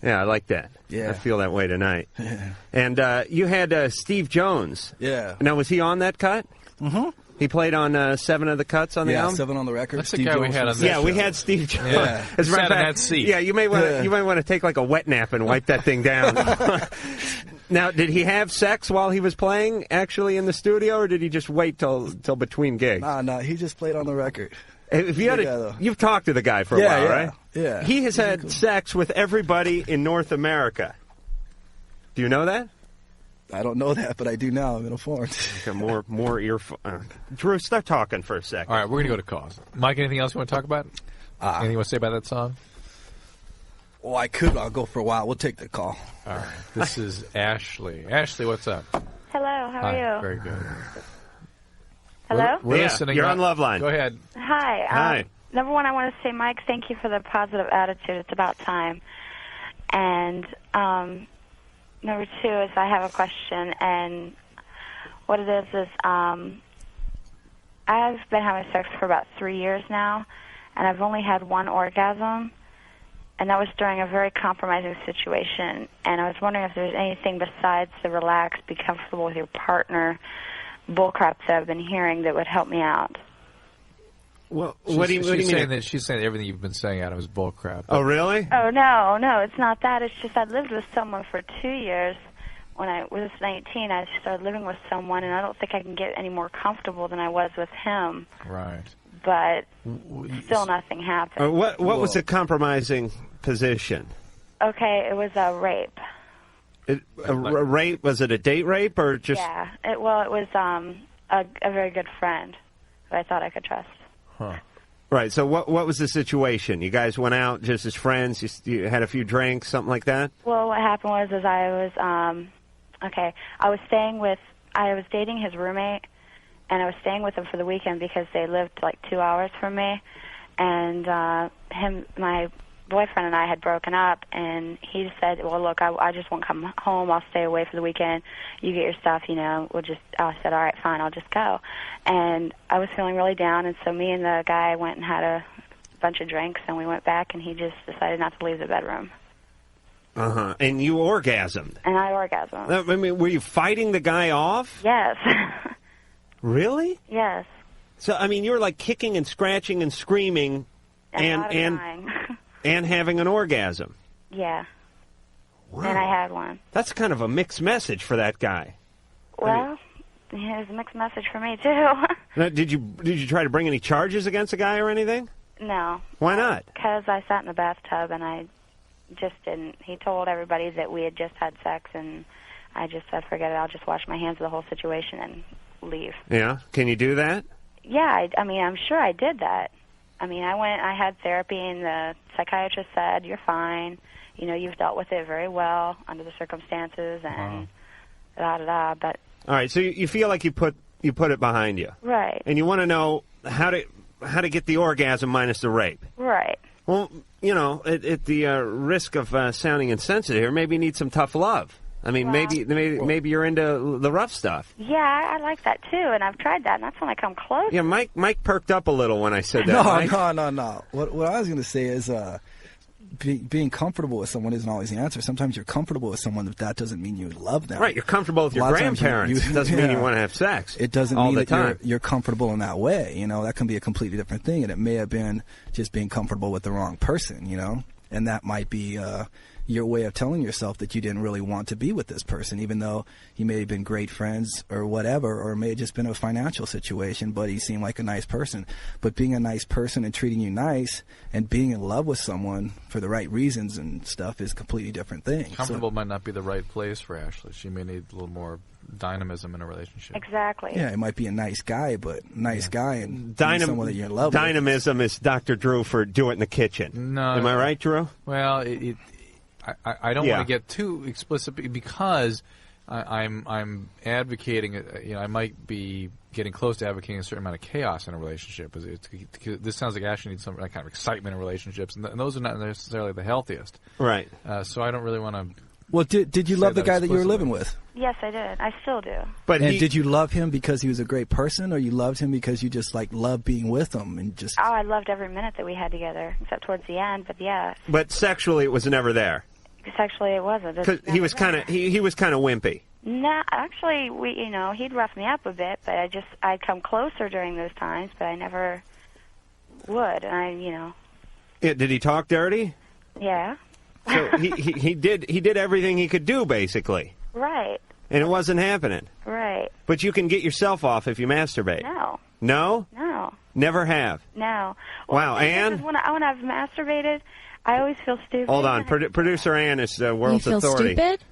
Yeah, I like that. Yeah. I feel that way tonight. Yeah. And you had Steve Jones. Yeah. Now, was he on that cut? Mm-hmm. He played on 7 of the cuts on the album? Yeah, 7 on the record. That's the guy we had on this show. We had Steve Jones. Yeah. As a matter of Sat in fact, that seat. Yeah, you might want to take like a wet nap and wipe that thing down. Now, did he have sex while he was playing, actually, in the studio, or did he just wait till between gigs? No, he just played on the record. If you you've talked to the guy for a while, right? Yeah. He has had sex with everybody in North America. Do you know that? I don't know that, but I do now. I'm informed. Okay, more earphone. Drew, start talking for a second. All right, we're going to go to calls. Mike, anything else you want to talk about? Anything you want to say about that song? Well, I could. I'll go for a while. We'll take the call. All right. This is Ashley. Ashley, what's up? Hello, how are you? Very good. Hello? We're listening. You're on Loveline. Go ahead. Hi. Hi. Number one, I want to say, Mike, thank you for the positive attitude. It's about time. And number two is I have a question, and what it is I've been having sex for about 3 years now, and I've only had one orgasm, and that was during a very compromising situation. And I was wondering if there's anything besides the relax, be comfortable with your partner bullcrap that I've been hearing that would help me out. Well, what do you mean? She's saying everything you've been saying, Adam, is bullcrap. Oh, really? Oh, no, it's not that. It's just I lived with someone for 2 years. When I was 19, I started living with someone, and I don't think I can get any more comfortable than I was with him. Right. But still nothing happened. What was the compromising position? Okay, it was a rape. A rape? Was it a date rape or just? Yeah. It was a very good friend who I thought I could trust. Huh. Right. So what was the situation? You guys went out just as friends? You had a few drinks, something like that? Well, what happened was I was I was dating his roommate, and I was staying with him for the weekend because they lived like 2 hours from me, and my boyfriend and I had broken up, and he said, well, look, I just won't come home. I'll stay away for the weekend. You get your stuff, I said, all right, fine, I'll just go. And I was feeling really down, and so me and the guy went and had a bunch of drinks, and we went back, and he just decided not to leave the bedroom. Uh-huh. And you orgasmed? And I orgasmed. I mean, were you fighting the guy off? Yes. Really? Yes. So, I mean, you were like kicking and scratching and screaming and having an orgasm. Yeah. Wow. And I had one. That's kind of a mixed message for that guy. Well, it was a mixed message for me, too. Now, did you try to bring any charges against the guy or anything? No. Why not? Because I sat in the bathtub and I just didn't. He told everybody that we had just had sex, and I just said, forget it, I'll just wash my hands of the whole situation and leave. Yeah? Can you do that? Yeah, I mean, I'm sure I did that. I mean, I had therapy, and the psychiatrist said, you're fine. You've dealt with it very well under the circumstances, and da-da-da, but... All right, so you feel like you put it behind you. Right. And you want to know how to get the orgasm minus the rape. Right. Well, at the risk of sounding insensitive here, maybe you need some tough love. I mean, maybe you're into the rough stuff. Yeah, I like that too, and I've tried that, and that's when I come close. Yeah, Mike perked up a little when I said that. No. What I was going to say is being comfortable with someone isn't always the answer. Sometimes you're comfortable with someone, but that doesn't mean you love them. Right, you're comfortable with your grandparents. It doesn't mean you want to have sex. It doesn't mean that you're comfortable in that way. That can be a completely different thing, and it may have been just being comfortable with the wrong person, and that might be your way of telling yourself that you didn't really want to be with this person, even though he may have been great friends or whatever, or it may have just been a financial situation, but he seemed like a nice person. But being a nice person and treating you nice and being in love with someone for the right reasons and stuff is a completely different thing. Comfortable might not be the right place for Ashley. She may need a little more dynamism in a relationship. Exactly. Yeah, it might be a nice guy, but guy and someone that you're in love with. Dynamism is Dr. Drew for do it in the kitchen. No. Am I right, Drew? Well, I don't want to get too explicit because I'm advocating. I might be getting close to advocating a certain amount of chaos in a relationship. This sounds like Ashley needs some kind of excitement in relationships, and those are not necessarily the healthiest. Right. So I don't really want to. Well, did you love the guy that you were living with? Yes, I did. I still do. And did you love him because he was a great person, or you loved him because you just loved being with him and just? Oh, I loved every minute that we had together, except towards the end. But yeah. But sexually, it was never there. Sexually, it wasn't. Because he was kind of wimpy. No, actually, he'd rough me up a bit, but I'd come closer during those times, but I never would. Yeah, did he talk dirty? Yeah. So he did everything he could do, basically. Right. And it wasn't happening. Right. But you can get yourself off if you masturbate. No. No? No. Never have. No. Wow, Ann? When I've masturbated, I always feel stupid. Hold on. Producer Ann is world's You feel authority. stupid?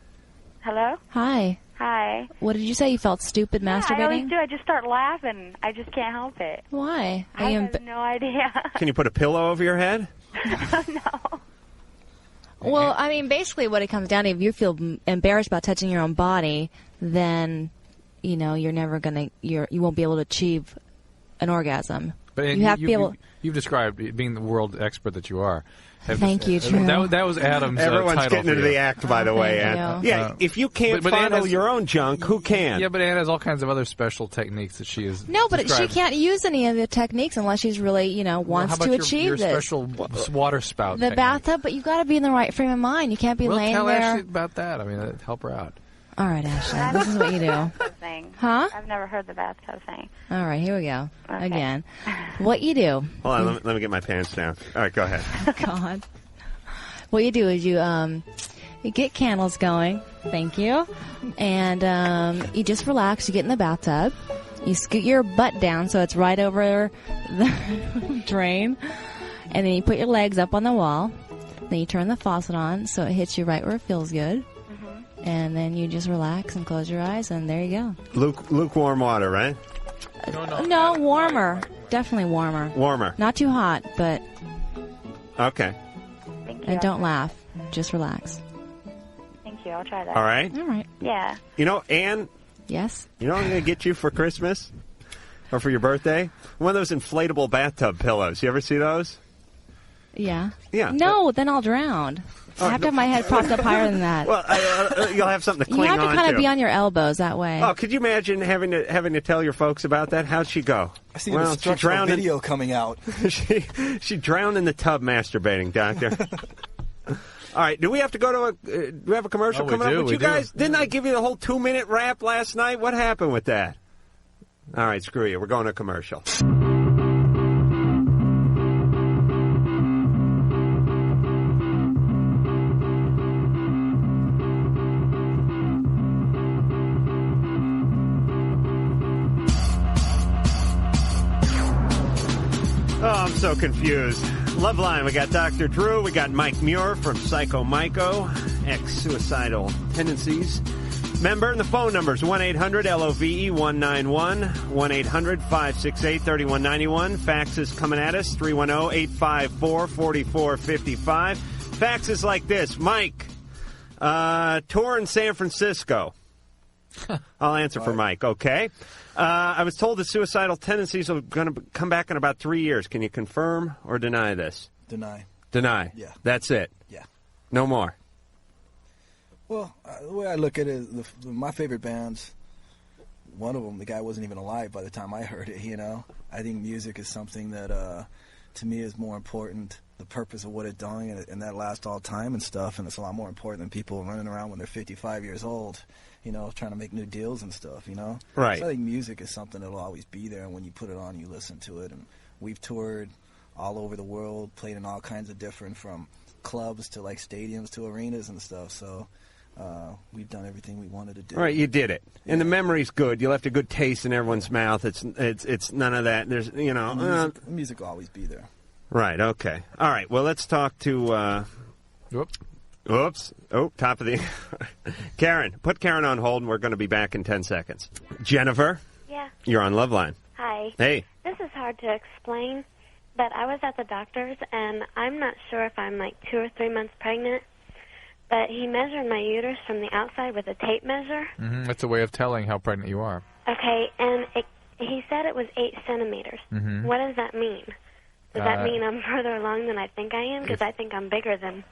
Hello? Hi. Hi. What did you say? You felt stupid Yeah, masturbating? I always do. I just start laughing. I just can't help it. Why? I have no idea. Can you put a pillow over your head? Well, I mean, basically what it comes down to, if you feel embarrassed about touching your own body, then, you know, you're never going to, you won't be able to achieve an orgasm. But you have to be able... You've described, being the world expert that you are. Thank you, Drew. That was Adam's Everyone's title getting for into you. the act, by the way, Ann. Yeah, if you can't but Ann fondle has- your own junk, who can? Yeah, but Ann has all kinds of other special techniques that she is. No, but she described. can't use any of the techniques unless she's really, you know, wants How about to your, achieve your this. special water spout The technique? bathtub, but you got to be in the right frame of mind. You can't be We'll laying tell there. Ashley about that. I mean, help her out. All right, Ashley, this is what you do. Thing. Huh? I've never heard the bathtub thing. All right, here we go. Okay. Again. What you do. Hold on, let me get my pants down. All right, go ahead. God. What you do is you get candles going. Thank you. And you just relax. You get in the bathtub. You scoot your butt down so it's right over the drain. And then you put your legs up on the wall. Then you turn the faucet on so it hits you right where it feels good. And then you just relax and close your eyes, and there you go. Lukewarm water, right? No, warmer. Definitely warmer. Warmer. Not too hot, but... Okay. And don't laugh. Just relax. Thank you. I'll try that. All right. All right. Yeah. You know, Ann? Yes? You know what I'm going to get you for Christmas? Or for your birthday? One of those inflatable bathtub pillows. You ever see those? Yeah. Yeah. No, then I'll drown. I have to have my head propped up higher than that. Well, you'll have something to You cling have to on kind to. of be on your elbows that way. Oh, could you imagine having to tell your folks about that? How'd she go? I see an instructional video coming out. she drowned in the tub masturbating, Doctor. All right, do we have to go to a? Do we have a commercial coming up with you guys? Didn't I give you the whole 2-minute rap last night? What happened with that? All right, screw you. We're going to commercial. Oh, I'm so confused. Loveline, we got Dr. Drew, we got Mike Muer from Psycho Myco, ex-suicidal tendencies member, and the phone number is 1-800-LOVE-191, 1-800-568-3191. Fax is coming at us, 310-854-4455. Fax is like this. Mike, tour in San Francisco. I'll answer for Mike, okay? I was told that suicidal tendencies are going to come back in about 3 years. Can you confirm or deny this? Deny. Deny? Yeah. That's it? Yeah. No more? Well, the way I look at it is my favorite bands, one of them, the guy wasn't even alive by the time I heard it, you know? I think music is something that, to me, is more important, the purpose of what it's doing, and that lasts all time and stuff, and it's a lot more important than people running around when they're 55 years old, you know, trying to make new deals and stuff, you know? Right. So I think music is something that will always be there, and when you put it on, you listen to it, and we've toured all over the world, played in all kinds of different, from clubs to, like, stadiums to arenas and stuff, so... we've done everything we wanted to do. All right, you did it, and the memory's good. You left a good taste in everyone's mouth. It's none of that. There's music will always be there. Right. Okay. All right. Well, let's talk to. Oops. Oh, top of the. Karen, put Karen on hold, and we're going to be back in 10 seconds. Jennifer. Yeah. You're on Loveline. Hi. Hey. This is hard to explain, but I was at the doctor's, and I'm not sure if I'm like 2 or 3 months pregnant. But he measured my uterus from the outside with a tape measure. Mm-hmm. That's a way of telling how pregnant you are. Okay, and he said it was 8 centimeters. Mm-hmm. What does that mean? Does that mean I'm further along than I think I am? Because I think I'm bigger than...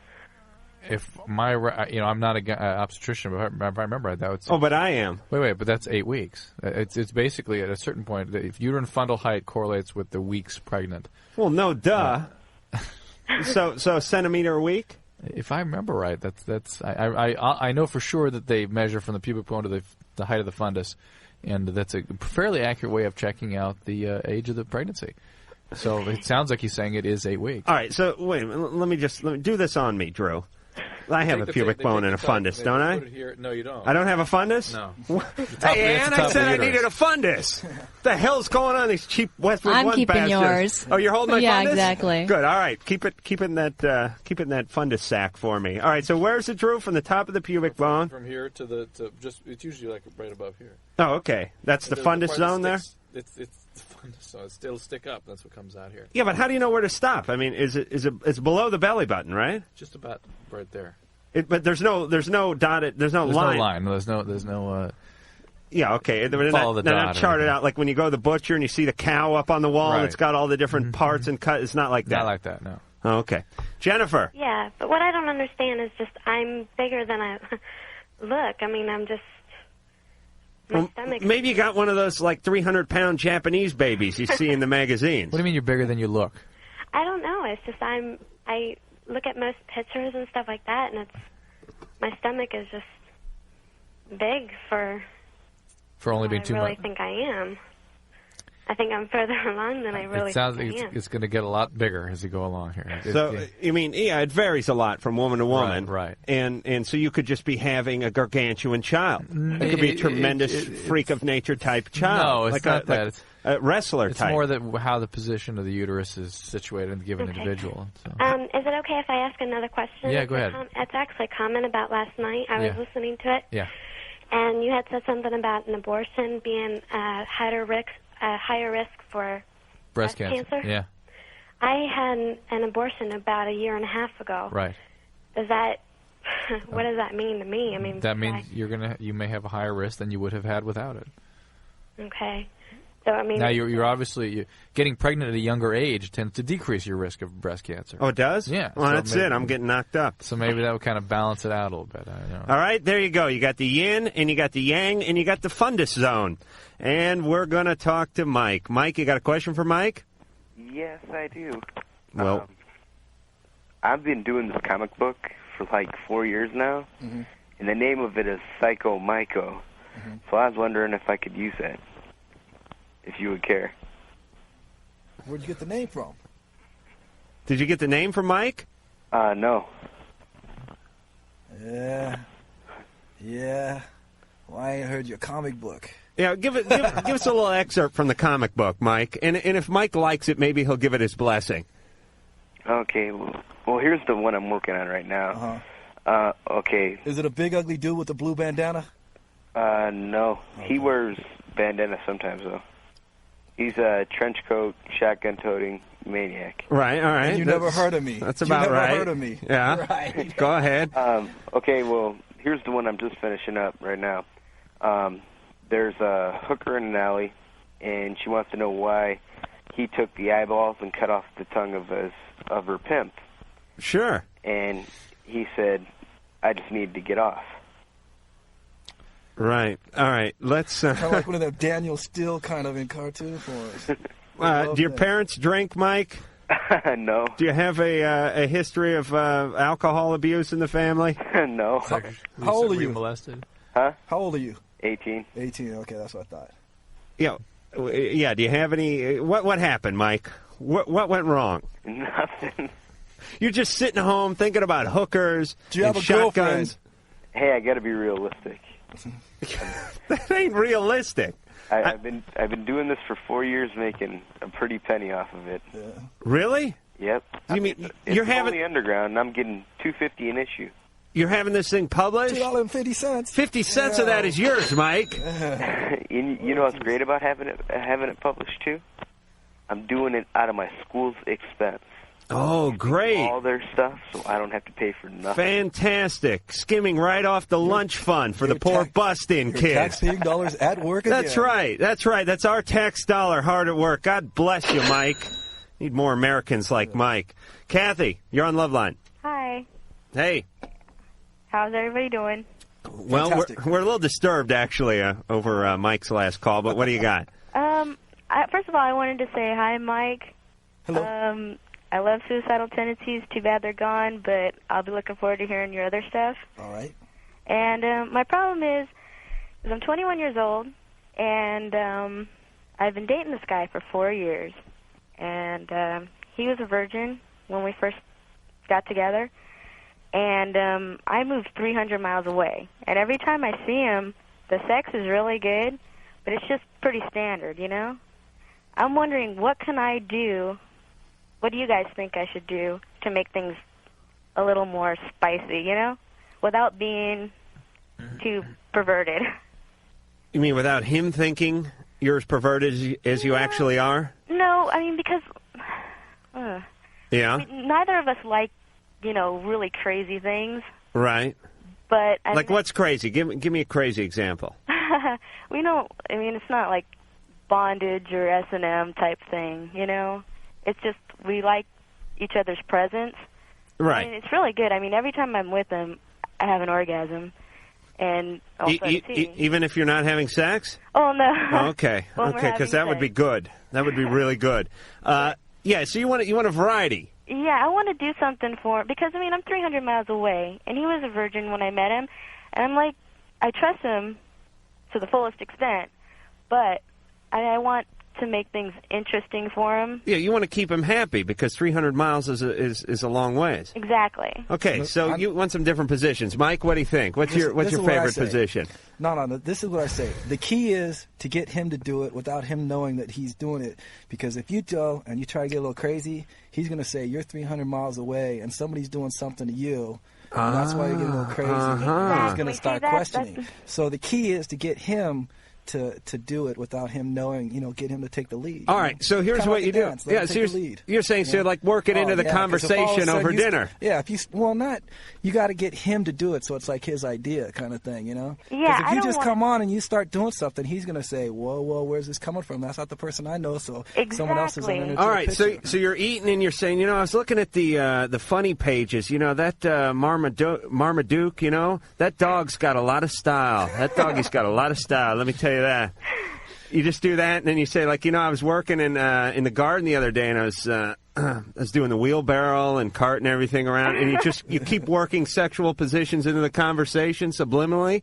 If my, I'm not an obstetrician, but if I remember right, that would. Oh, but I am. Wait, but that's 8 weeks. It's basically at a certain point, if uterine fundal height correlates with the weeks pregnant. Well, no, duh. So a centimeter a week? If I remember right, I know for sure that they measure from the pubic bone to the height of the fundus, and that's a fairly accurate way of checking out the age of the pregnancy. So it sounds like he's saying it is 8 weeks. All right, so wait, let me do this on me, Drew. I have a pubic bone and a fundus, don't I? Put it here. No, you don't. I don't have a fundus? No. Hey, Ann, I said I needed a fundus. What the hell's going on? These cheap Westwood I'm One keeping bastards. yours. Oh, you're holding my Yeah, fundus? exactly. Good. All right. Keep it in that fundus sack for me. All right. So where's it, Drew? From the top of the pubic bone? From here to just it's usually like right above here. Oh, okay. That's the fundus zone there? It's the fundus zone. It'll stick up. That's what comes out here. Yeah, but how do you know where to stop? I mean, it's below the belly button, right? Just about right there. But there's no dotted. There's no line. No line. There's no. Yeah, okay. They're Follow the dot not charted out like when you go to the butcher and you see the cow up on the wall and it's got all the different parts and cut. It's not like that. Not like that. No. Oh, okay, Jennifer. Yeah, but what I don't understand is just I'm bigger than I look. I mean, I'm just my stomach. Maybe you got one of those like 300-pound Japanese babies you see in the magazines. What do you mean you're bigger than you look? I don't know. It's just I look at most pictures and stuff like that, and my stomach is just big for only being too I really much. think I am. I think I'm further along than I really It sounds think like I am. it's going to get a lot bigger as you go along here. So, you mean, yeah, it varies a lot from woman to woman. Right. And so you could just be having a gargantuan child. It could be a tremendous freak of nature type child. No, it's like not that. Like a wrestler it's type. more that how the position of the uterus is situated in a given individual. So. Is it okay if I ask another question? Yeah, go ahead. It's actually a comment about last night. I was listening to it. Yeah. And you had said something about an abortion being a higher risk for breast cancer. Yeah. I had an abortion about a year and a half ago. Right. Does that what does that mean to me? I mean, that means you may have a higher risk than you would have had without it. Okay. So I mean, now you're obviously getting pregnant at a younger age tends to decrease your risk of breast cancer. Oh, it does? Yeah. Well, so that's it. I'm getting knocked up. So maybe that would kind of balance it out a little bit. All right, there you go. You got the yin, and you got the yang, and you got the fundus zone. And we're going to talk to Mike. Mike, you got a question for Mike? Yes, I do. Well, I've been doing this comic book for like 4 years now, and the name of it is Psycho Myco. So I was wondering if I could use that, if you would care. Where'd you get the name from? Did you get the name from Mike? No. Yeah. Well, I ain't heard your comic book. Yeah, give us a little excerpt from the comic book, Mike. And if Mike likes it, maybe he'll give it his blessing. Okay, well, here's the one I'm working on right now. Okay. Is it a big ugly dude with a blue bandana? No. He wears bandana sometimes, though. He's a trench coat, shotgun-toting maniac. Right, all right. And you never heard of me. That's about right. You never heard of me. Yeah. Right. Go ahead. Okay, well, here's the one I'm just finishing up right now. There's a hooker in an alley, and she wants to know why he took the eyeballs and cut off the tongue of her pimp. Sure. And he said, I just needed to get off. Right. All right. Let's. Kind of like one of them Daniel Steele kind of in cartoon forms. Do your parents drink, Mike? No. Do you have a history of alcohol abuse in the family? No. How old are you? Molested? Huh? How old are you? 18. 18. Okay, that's what I thought. Yeah. Do you have any? What happened, Mike? What went wrong? Nothing. You're just sitting home thinking about hookers Do you and have a shotguns. girlfriend? Hey, I got to be realistic. That ain't realistic. I've been doing this for 4 years, making a pretty penny off of it. Yeah. Really? Yep. You mean it's you're having only underground, and I'm getting $2.50 an issue. You're having this thing published? $2.50. 50 cents of that is yours, Mike. You know what's great about having it published too? I'm doing it out of my school's expense. Oh, great. All their stuff, so I don't have to pay for nothing. Fantastic. Skimming right off the lunch fund for the poor bust-in kids. Taxpaying dollars at work again. That's right. That's right. That's our tax dollar hard at work. God bless you, Mike. Need more Americans like Mike. Kathy, you're on Loveline. Hi. Hey. How's everybody doing? Well, we're a little disturbed, actually, over Mike's last call, but what do you got? First of all, I wanted to say hi, Mike. Hello. I love Suicidal Tendencies. Too bad they're gone, but I'll be looking forward to hearing your other stuff. All right. And my problem is I'm 21 years old, and I've been dating this guy for 4 years. And he was a virgin when we first got together. And I moved 300 miles away. And every time I see him, the sex is really good, but it's just pretty standard, you know? I'm wondering, what can I do? What do you guys think I should do to make things a little more spicy, you know, without being too perverted? You mean without him thinking you're as perverted as you actually are? No, I mean, because Yeah. I mean, neither of us like, you know, really crazy things. Right. But I Like mean, what's crazy? Give me a crazy example. we don't. I mean, it's not like bondage or S&M type thing, you know. It's just we like each other's presence. Right. I mean, it's really good. I mean, every time I'm with him, I have an orgasm, and also Even if you're not having sex? Oh no. Okay. When we're Okay, because having that would be good. That would be really good. Yeah. So you want a variety. Yeah, I want to do something for him because I mean I'm 300 miles away, and he was a virgin when I met him, and I'm like, I trust him to the fullest extent, but I want to make things interesting for him. Yeah, you want to keep him happy because 300 miles is a long ways. Exactly. Okay, so you want some different positions. Mike, what do you think? What's your favorite position? No, this is what I say. The key is to get him to do it without him knowing that he's doing it. Because if you go and you try to get a little crazy, he's going to say you're 300 miles away and somebody's doing something to you. And that's why you get a little crazy. He's going to start questioning. So the key is to get him to do it without him knowing, you know, get him to take the lead. All right, so here's what you do. Yeah, so you're saying so like work it into the conversation over dinner. Yeah, if you you got to get him to do it so it's like his idea kind of thing, you know? Yeah, Because if you just come on and you start doing something, he's going to say, whoa, where's this coming from? That's not the person I know, so someone else is in it. All right, so you're eating and you're saying, you know, I was looking at the funny pages, you know, that Marmaduke, you know, that dog's got a lot of style. That doggy's got a lot of style, let me tell you that. You just do that, and then you say, like, you know, I was working in the garden the other day, and I was doing the wheelbarrow and cart and everything around, and you keep working sexual positions into the conversation subliminally.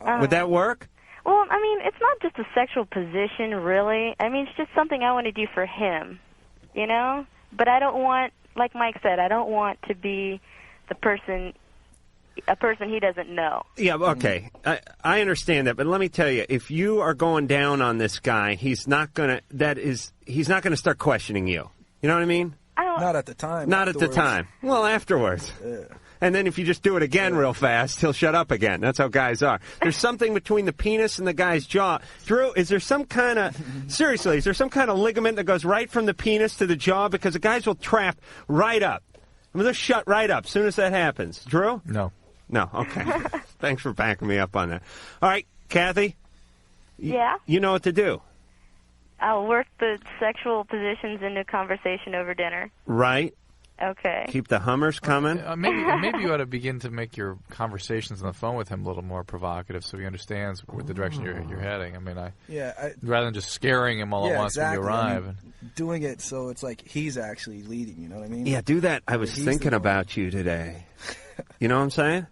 Would that work? Well, I mean, it's not just a sexual position, really. I mean, it's just something I want to do for him, you know? But I don't want, like Mike said, I don't want to be a person he doesn't know. Yeah, okay. I understand that, but let me tell you, if you are going down on this guy, he's not going to start questioning you. You know what I mean? Not at the time. Not at the time. Well, afterwards. Yeah. And then if you just do it again real fast, he'll shut up again. That's how guys are. There's something between the penis and the guy's jaw. Drew, is there some kind of ligament that goes right from the penis to the jaw? Because the guys will trap right up. I mean, they'll shut right up as soon as that happens. Drew? No. No, okay. Thanks for backing me up on that. All right, Kathy? Yeah? You know what to do. I'll work the sexual positions into conversation over dinner. Right. Okay. Keep the hummers coming. Maybe you ought to begin to make your conversations on the phone with him a little more provocative so he understands what the direction you're heading. I mean, rather than just scaring him all at once when you arrive. I mean, doing it so it's like he's actually leading, you know what I mean? Yeah, do that. I was thinking about you today. You know what I'm saying?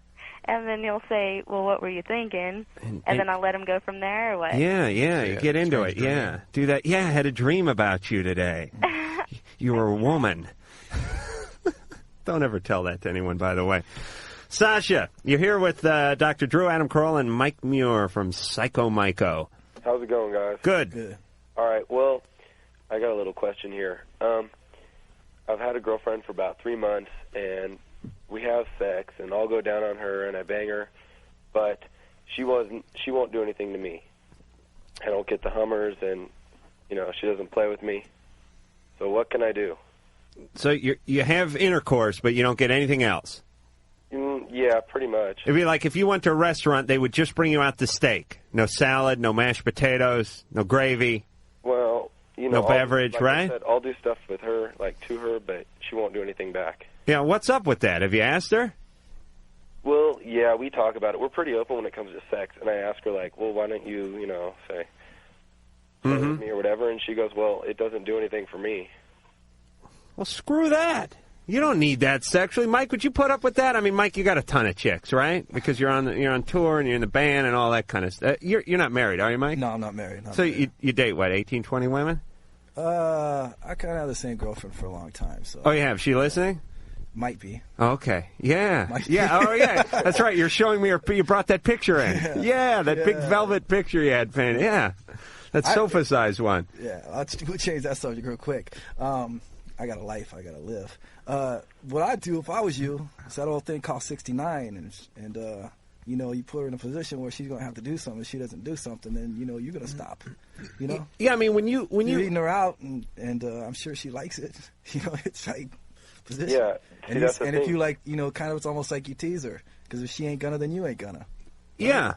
And then he'll say, well, what were you thinking? And then I'll let him go from there, or what? Yeah, you get into it. Yeah, do that. Yeah, I had a dream about you today. You were a woman. Don't ever tell that to anyone, by the way. Sasha, you're here with Dr. Drew, Adam Carolla, and Mike Muer from Psycho Myco. How's it going, guys? Good. All right, well, I got a little question here. I've had a girlfriend for about 3 months, and we have sex, and I'll go down on her, and I bang her, but she won't do anything to me. I don't get the hummers, and, you know, she doesn't play with me. So what can I do? So you have intercourse, but you don't get anything else? Yeah, pretty much. It'd be like if you went to a restaurant, they would just bring you out the steak. No salad, no mashed potatoes, no gravy. Well, you know, no beverage, right? I said, I'll do stuff with her, like to her, but she won't do anything back. Yeah, what's up with that? Have you asked her? Well, yeah, we talk about it. We're pretty open when it comes to sex, and I ask her, like, well, why don't you, you know, say with me or whatever, and she goes, well, it doesn't do anything for me. Well, screw that. You don't need that sexually. Mike, would you put up with that? I mean, Mike, you got a ton of chicks, right? Because you're on tour and you're in the band and all that kind of stuff. You're not married, are you, Mike? No, I'm not married. You date, what, 18, 20 women? I kind of have the same girlfriend for a long time. So. Oh, you have? She listening? Might be. Okay. Yeah. Might be. Yeah. Oh, yeah. That's right. You're showing me you brought that picture in. Yeah, that big velvet picture you had painted. Yeah. That sofa-sized one. Yeah. We'll change that subject real quick. I got a life. I got to live. What I'd do if I was you is that old thing called 69, and you know, you put her in a position where she's going to have to do something. If she doesn't do something, then, you know, you're going to stop. You know? Yeah, I mean, when you're eating her out, and I'm sure she likes it. You know, it's like position. Yeah. And, that's the and thing. if you like, you know, kind of, it's almost like you tease her, because if she ain't gonna, then you ain't gonna. Yeah.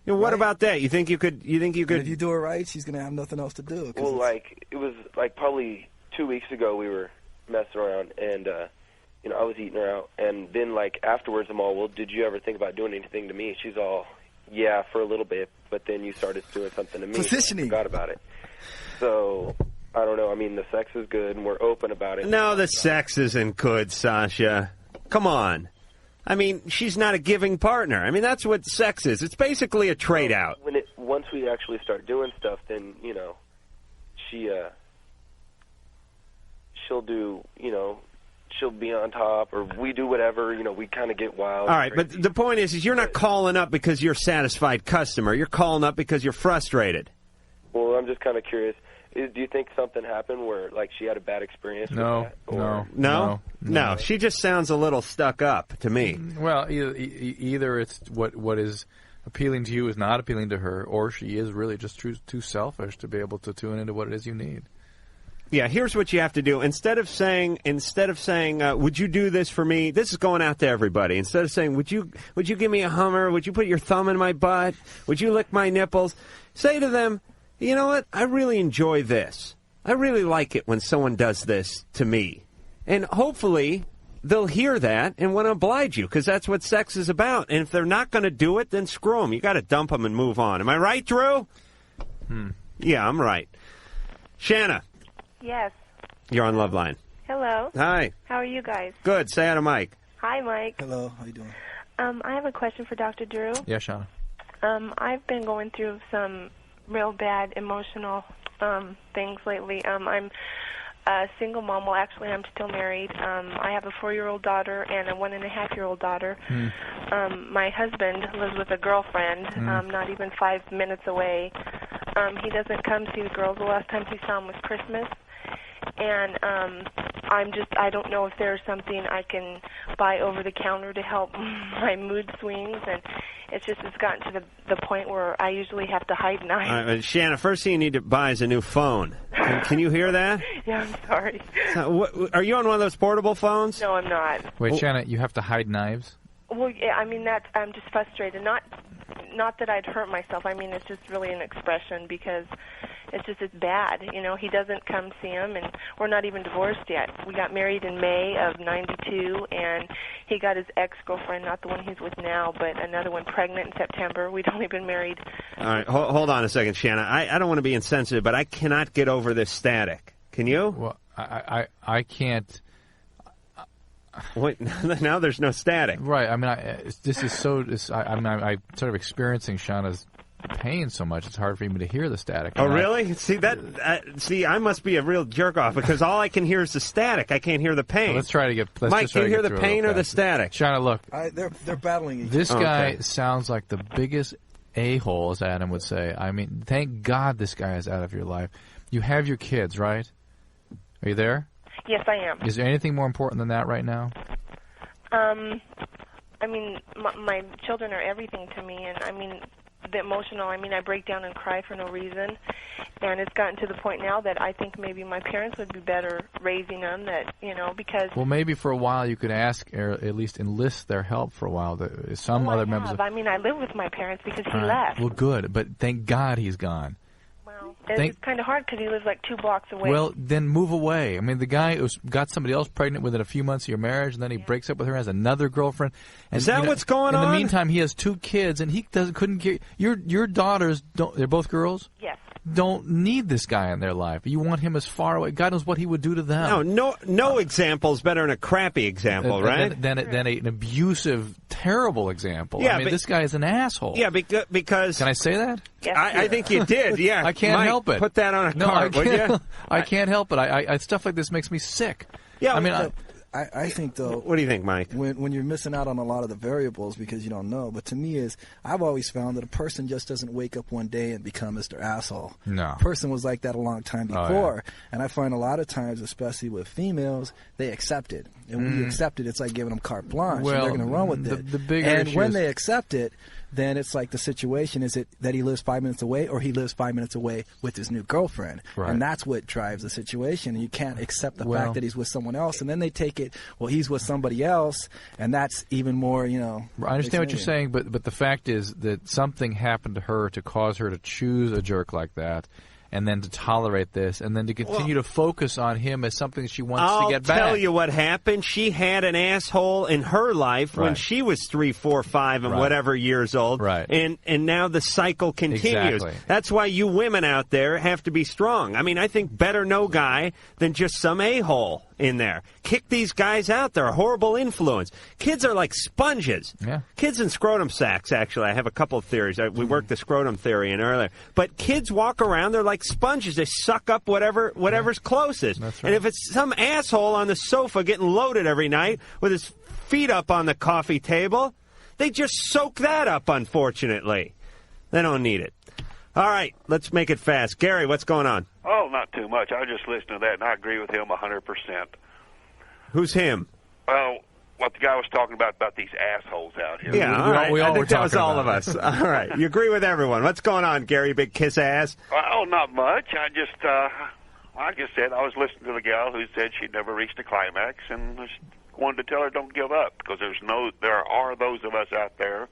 You know, what about that? You think you could? And if you do her right, she's gonna have nothing else to do. Well, like, it was like probably 2 weeks ago we were messing around, and you know, I was eating her out, and then like afterwards I'm all, well, did you ever think about doing anything to me? She's all, yeah, for a little bit, but then you started doing something to me. Positioning. I forgot about it. So I don't know. I mean, the sex is good, and we're open about it. No, the sex isn't good, Sasha. Come on. I mean, she's not a giving partner. I mean, that's what sex is. It's basically a trade-out. Once we actually start doing stuff, then, you know, she'll do, you know, she'll be on top, or we do whatever, you know, we kind of get wild. All right, but the point is you're not calling up because you're a satisfied customer. You're calling up because you're frustrated. Well, I'm just kind of curious. Do you think something happened where, like, she had a bad experience with that? No. She just sounds a little stuck up to me. Well, either it's what is appealing to you is not appealing to her, or she is really just too selfish to be able to tune into what it is you need. Yeah, here's what you have to do. Instead of saying, would you do this for me? This is going out to everybody. Instead of saying, would you give me a Hummer? Would you put your thumb in my butt? Would you lick my nipples? Say to them, you know what? I really enjoy this. I really like it when someone does this to me. And hopefully they'll hear that and want to oblige you, because that's what sex is about. And if they're not going to do it, then screw them. You got to dump them and move on. Am I right, Drew? Yeah, I'm right. Shanna, Yes. you're on Loveline. Hello. Hi. How are you guys? Good. Say hi to Mike. Hi, Mike. Hello. How you doing? I have a question for Dr. Drew. Yeah, Shauna. I've been going through some real bad emotional things lately. I'm a single mom. Well, actually, I'm still married. I have a 4-year-old daughter and a 1.5-year-old daughter. My husband lives with a girlfriend, not even 5 minutes away. He doesn't come see the girls. The last time he saw them was Christmas. And I don't know if there's something I can buy over the counter to help my mood swings, and it's gotten to the point where I usually have to hide knives. All right, Shanna, first thing you need to buy is a new phone. Can you hear that? Yeah, I'm sorry. Are you on one of those portable phones? No, I'm not. Wait, Shanna, you have to hide knives? Well, yeah, I mean, I'm just frustrated. Not that I'd hurt myself. I mean, it's just really an expression because it's bad. You know, he doesn't come see him, and we're not even divorced yet. We got married in May of '92, and he got his ex-girlfriend, not the one he's with now, but another one, pregnant in September. We'd only been married. All right, hold on a second, Shanna. I don't want to be insensitive, but I cannot get over this static. Can you? Well, I can't. Wait, now there's no static. Right. I mean, I'm sort of experiencing Shauna's pain so much. It's hard for me to hear the static. Oh, really? See, I must be a real jerk off because all I can hear is the static. I can't hear the pain. So let's try to get. Mike, can you hear the pain or the static? Shauna, look. They're battling each other. This guy sounds like the biggest a-hole, as Adam would say. I mean, thank God this guy is out of your life. You have your kids, right? Are you there? Yes, I am. Is there anything more important than that right now? I mean, my children are everything to me, and I mean, the emotional. I mean, I break down and cry for no reason, and it's gotten to the point now that I think maybe my parents would be better raising them. That because. Well, maybe for a while you could ask, or at least enlist their help for a while. Some other members. I mean, I live with my parents because he left. Well, good, but thank God he's gone. It's kind of hard because he lives like 2 blocks away. Well, then move away. I mean, the guy who's got somebody else pregnant within a few months of your marriage, and then he breaks up with her, has another girlfriend. And, is that what's going on? In the meantime, he has 2 kids, and he couldn't get your daughters. They're both girls. Yes. Don't need this guy in their life. You want him as far away. God knows what he would do to them. No example is better than a crappy example, right? Than an abusive, terrible example. Yeah, I mean, this guy is an asshole. Yeah, because... Can I say that? Yes. I think you did, yeah. I can't Mike, help it. Put that on a card, would you? I can't help it. Stuff like this makes me sick. Yeah, I mean, I think, though... What do you think, Mike? When you're missing out on a lot of the variables because you don't know, but to me I've always found that a person just doesn't wake up one day and become Mr. Asshole. No. A person was like that a long time before. And I find a lot of times, especially with females, they accept it. And when you accept it, it's like giving them carte blanche. Well, and they're going to run with it. The bigger and issue when is- they accept it, then it's like the situation, is it that he lives 5 minutes away or he lives 5 minutes away with his new girlfriend? Right. And that's what drives the situation. And you can't accept the fact that he's with someone else. And then they take it, well, he's with somebody else, and that's even more, I understand what you're saying, but the fact is that something happened to her to cause her to choose a jerk like that, and then to tolerate this, and then to continue to focus on him as something she wants to get back. I'll tell you what happened. She had an asshole in her life when she was 3, 4, 5, and whatever years old. Right. And now the cycle continues. Exactly. That's why you women out there have to be strong. I mean, I think better no guy than just some a-hole in there. Kick these guys out. They're a horrible influence. Kids are like sponges. Yeah. Kids and scrotum sacks, actually. I have a couple of theories. We worked the scrotum theory in earlier. But kids walk around, they're like sponges. They suck up whatever's closest. That's right. And if it's some asshole on the sofa getting loaded every night with his feet up on the coffee table, they just soak that up, unfortunately. They don't need it. All right, let's make it fast. Gary, what's going on? Oh, not too much. I just listened to that, and I agree with him 100%. Who's him? Well, what the guy was talking about these assholes out here. Yeah, all right. I think that was all of us. All right. You agree with everyone. What's going on, Gary, big kiss ass? Well, not much. I just said, I was listening to the gal who said she'd never reached a climax, and just wanted to tell her don't give up, because there are those of us out there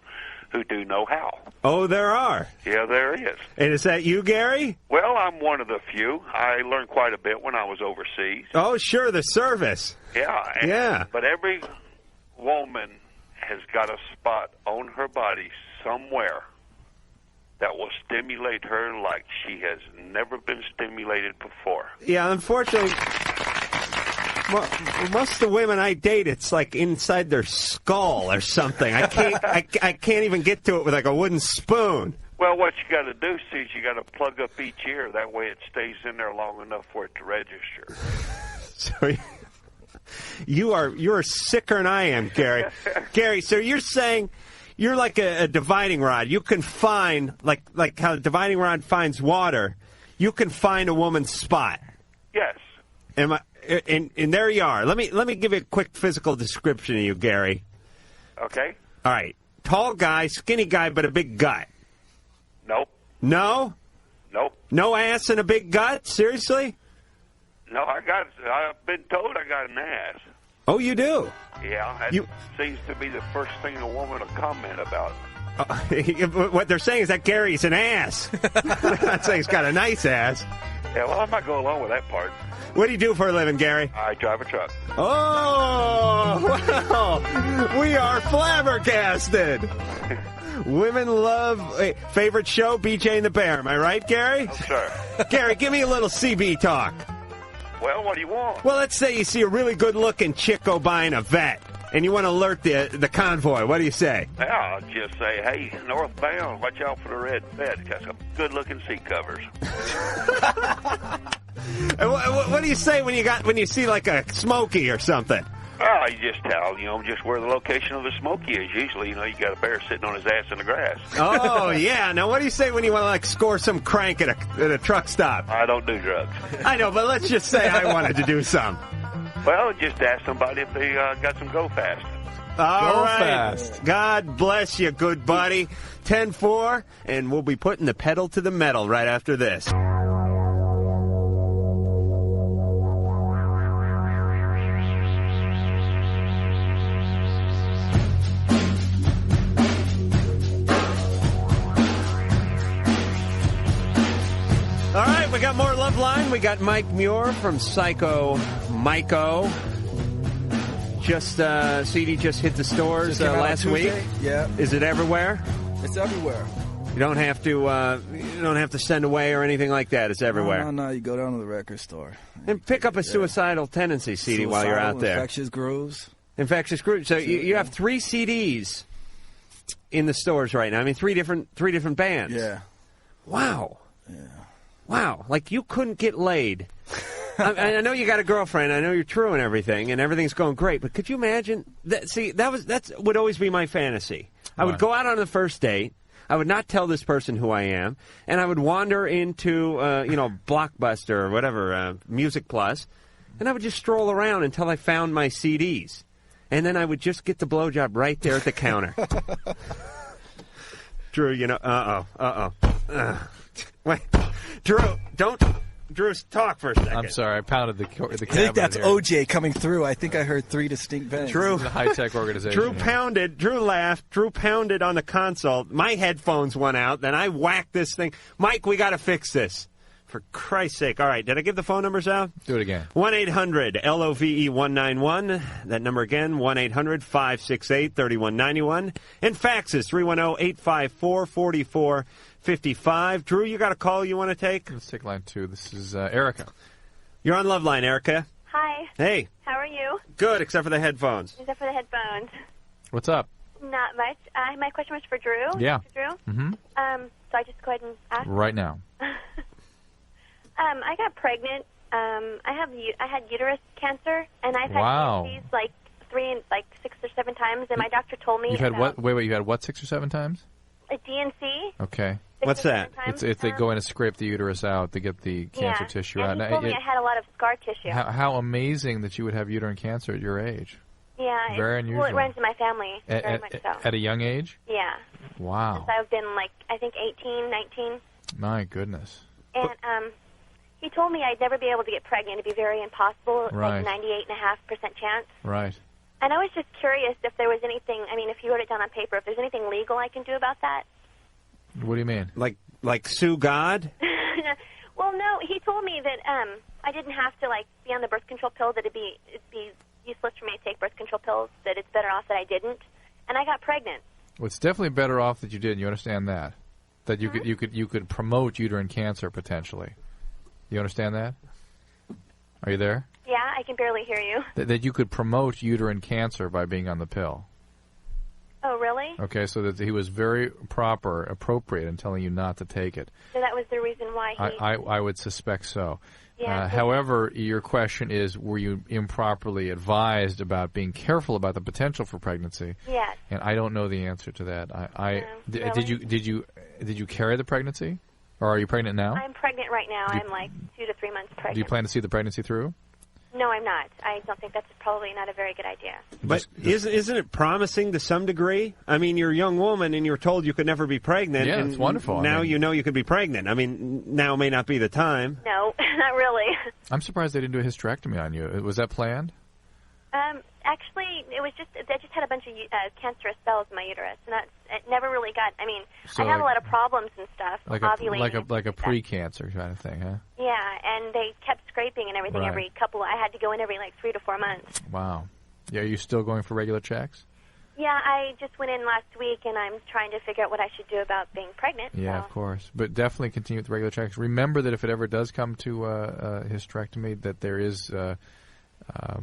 who do know how. Oh, there are? Yeah, there is. And is that you, Gary? Well, I'm one of the few. I learned quite a bit when I was overseas. Oh, sure, the service. Yeah. But every woman has got a spot on her body somewhere that will stimulate her like she has never been stimulated before. Yeah, unfortunately, most of the women I date, it's like inside their skull or something. I can't even get to it with like a wooden spoon. Well, what you got to do is you got to plug up each ear. That way it stays in there long enough for it to register. So you're sicker than I am, Gary. Gary, so you're saying you're like a dividing rod. You can find, like how a dividing rod finds water, you can find a woman's spot. Yes. And there you are. Let me give you a quick physical description of you, Gary. Okay. All right. Tall guy, skinny guy, but a big gut. Nope. No? Nope. No ass and a big gut? Seriously? No, I've been told I got an ass. Oh, you do? Yeah, that seems to be the first thing a woman will comment about. What they're saying is that Gary's an ass. I'm not saying he's got a nice ass. Yeah, well, I might go along with that part. What do you do for a living, Gary? I drive a truck. Oh, well, we are flabbergasted. Women love... Wait, favorite show, BJ and the Bear. Am I right, Gary? Oh, sir. Gary, give me a little CB talk. Well, what do you want? Well, let's say you see a really good-looking chick go by in a vet, and you want to alert the convoy. What do you say? Yeah, I'll just say, hey, northbound, watch out for the red vet. It's got some good-looking seat covers. What do you say when you see like a Smoky or something? Oh, you just tell, just where the location of the Smoky is. Usually, you got a bear sitting on his ass in the grass. Oh, yeah. Now, what do you say when you want to, score some crank at a truck stop? I don't do drugs. I know, but let's just say I wanted to do some. Well, just ask somebody if they got some Go Fast. All right. Fast. God bless you, good buddy. 10-4, and we'll be putting the pedal to the metal right after this. All right, we got more Loveline. We got Mike Muer from Psycho Myco. CD just hit the stores last week. Yeah. Is it everywhere? It's everywhere. You don't have to send away or anything like that. It's everywhere. No. You go down to the record store and pick up a Suicidal Tendency CD while you're out there. Infectious Grooves. Infectious Grooves. So you have 3 CDs in the stores right now. I mean, three different bands. Yeah. Wow. Yeah. Wow. Like you couldn't get laid I know you got a girlfriend. I know you're true and everything's going great. But could you imagine that? See, that would always be my fantasy. I would go out on the first date. I would not tell this person who I am, and I would wander into Blockbuster or whatever, Music Plus, and I would just stroll around until I found my CDs, and then I would just get the blowjob right there at the counter. Drew, wait, Drew, talk for a second. I'm sorry, I pounded the cabinet. I think that's here. OJ coming through. I think I heard 3 distinct bangs. Drew, a high-tech organization. Drew pounded. Drew laughed. Drew pounded on the console. My headphones went out. Then I whacked this thing. Mike, we got to fix this. For Christ's sake. All right, did I give the phone numbers out? Do it again. 1-800-LOVE-191. That number again, 1-800-568-3191. And faxes, 310-854-4455. Drew, you got a call you want to take? Let's take line 2. This is Erica. You're on Loveline, Erica. Hi. Hey. How are you? Good, except for the headphones. Except for the headphones. What's up? Not much. My question was for Drew. Yeah. Dr. Drew. Mm-hmm. So I just go ahead and ask. Right now. I got pregnant. I had uterus cancer, and I've had DNCs like 6 or 7 times, and my doctor told me You've had about what? Wait, you had what 6 or 7 times? a DNC. Okay. What's that? It's if they go in and scrape the uterus out to get the cancer tissue out. And he told me I had a lot of scar tissue. How amazing that you would have uterine cancer at your age. Yeah. Very unusual. Well, it runs in my family, very much so. At a young age? Yeah. Wow. Since I've been, I think 18, 19. My goodness. And he told me I'd never be able to get pregnant. It'd be very impossible, Right. 98.5% chance. Right. And I was just curious if there was anything, if you wrote it down on paper, if there's anything legal I can do about that. What do you mean? Like sue God? Well, no, he told me that I didn't have to, be on the birth control pill, that it'd be useless for me to take birth control pills, that it's better off that I didn't. And I got pregnant. Well, it's definitely better off that you didn't. You understand that? That you could promote uterine cancer potentially. You understand that? Are you there? Yeah, I can barely hear you. That you could promote uterine cancer by being on the pill. Oh, really? Okay, so that he was very appropriate in telling you not to take it. So that was the reason why he... I would suspect so. Yeah, however, your question is, were you improperly advised about being careful about the potential for pregnancy? Yes. And I don't know the answer to that. Really? Did you carry the pregnancy? Or are you pregnant now? I'm pregnant right now. I'm 2 to 3 months pregnant. Do you plan to see the pregnancy through? No, I'm not. I don't think that's probably not a very good idea. But isn't it promising to some degree? You're a young woman and you're told you could never be pregnant. Yeah, and it's wonderful. Now you know you could be pregnant. Now may not be the time. No, not really. I'm surprised they didn't do a hysterectomy on you. Was that planned? Actually, it was I just had a bunch of cancerous cells in my uterus, and it never really got. So I had a lot of problems and stuff, ovulating. like a pre-cancer kind of thing, huh? Yeah, and they kept scraping and everything Right. every couple. I had to go in every 3 to 4 months. Wow. Yeah, are you still going for regular checks? Yeah, I just went in last week, and I'm trying to figure out what I should do about being pregnant. Yeah, so. of course. But definitely continue with regular checks. Remember that if it ever does come to hysterectomy, that there is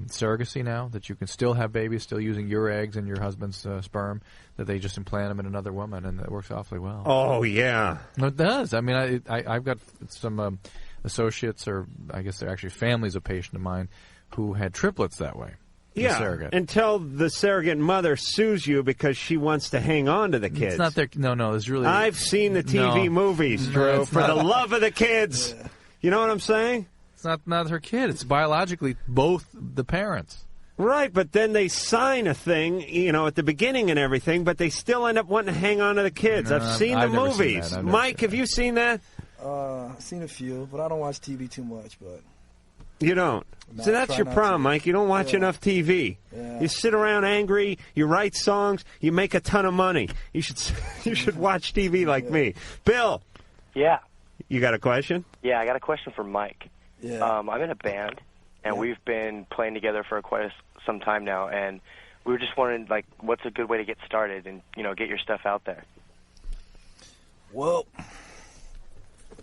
surrogacy now, that you can still have babies, still using your eggs and your husband's sperm, that they just implant them in another woman, and that works awfully well. Oh, yeah. No, it does. I've got some associates, or I guess they're actually families of patient of mine, who had triplets that way. Yeah, surrogate. until the surrogate mother sues you because she wants to hang on to the kids. It's not their... No, it's really... I've seen the TV movies, Drew, for the love of the kids. Yeah. You know what I'm saying? It's not her kid. It's biologically both the parents. Right, but then they sign a thing, at the beginning and everything, but they still end up wanting to hang on to the kids. No, I've seen the movies. Seen Mike, have you seen that? I've seen a few, but I don't watch TV too much, but... You don't. No, So that's your problem, Mike. You don't watch enough TV. Yeah. You sit around angry. You write songs. You make a ton of money. You should watch TV like me. Bill. Yeah. You got a question? Yeah, I got a question for Mike. Yeah. I'm in a band, and we've been playing together for quite some time now, and we were just wondering, what's a good way to get started and, get your stuff out there? Well,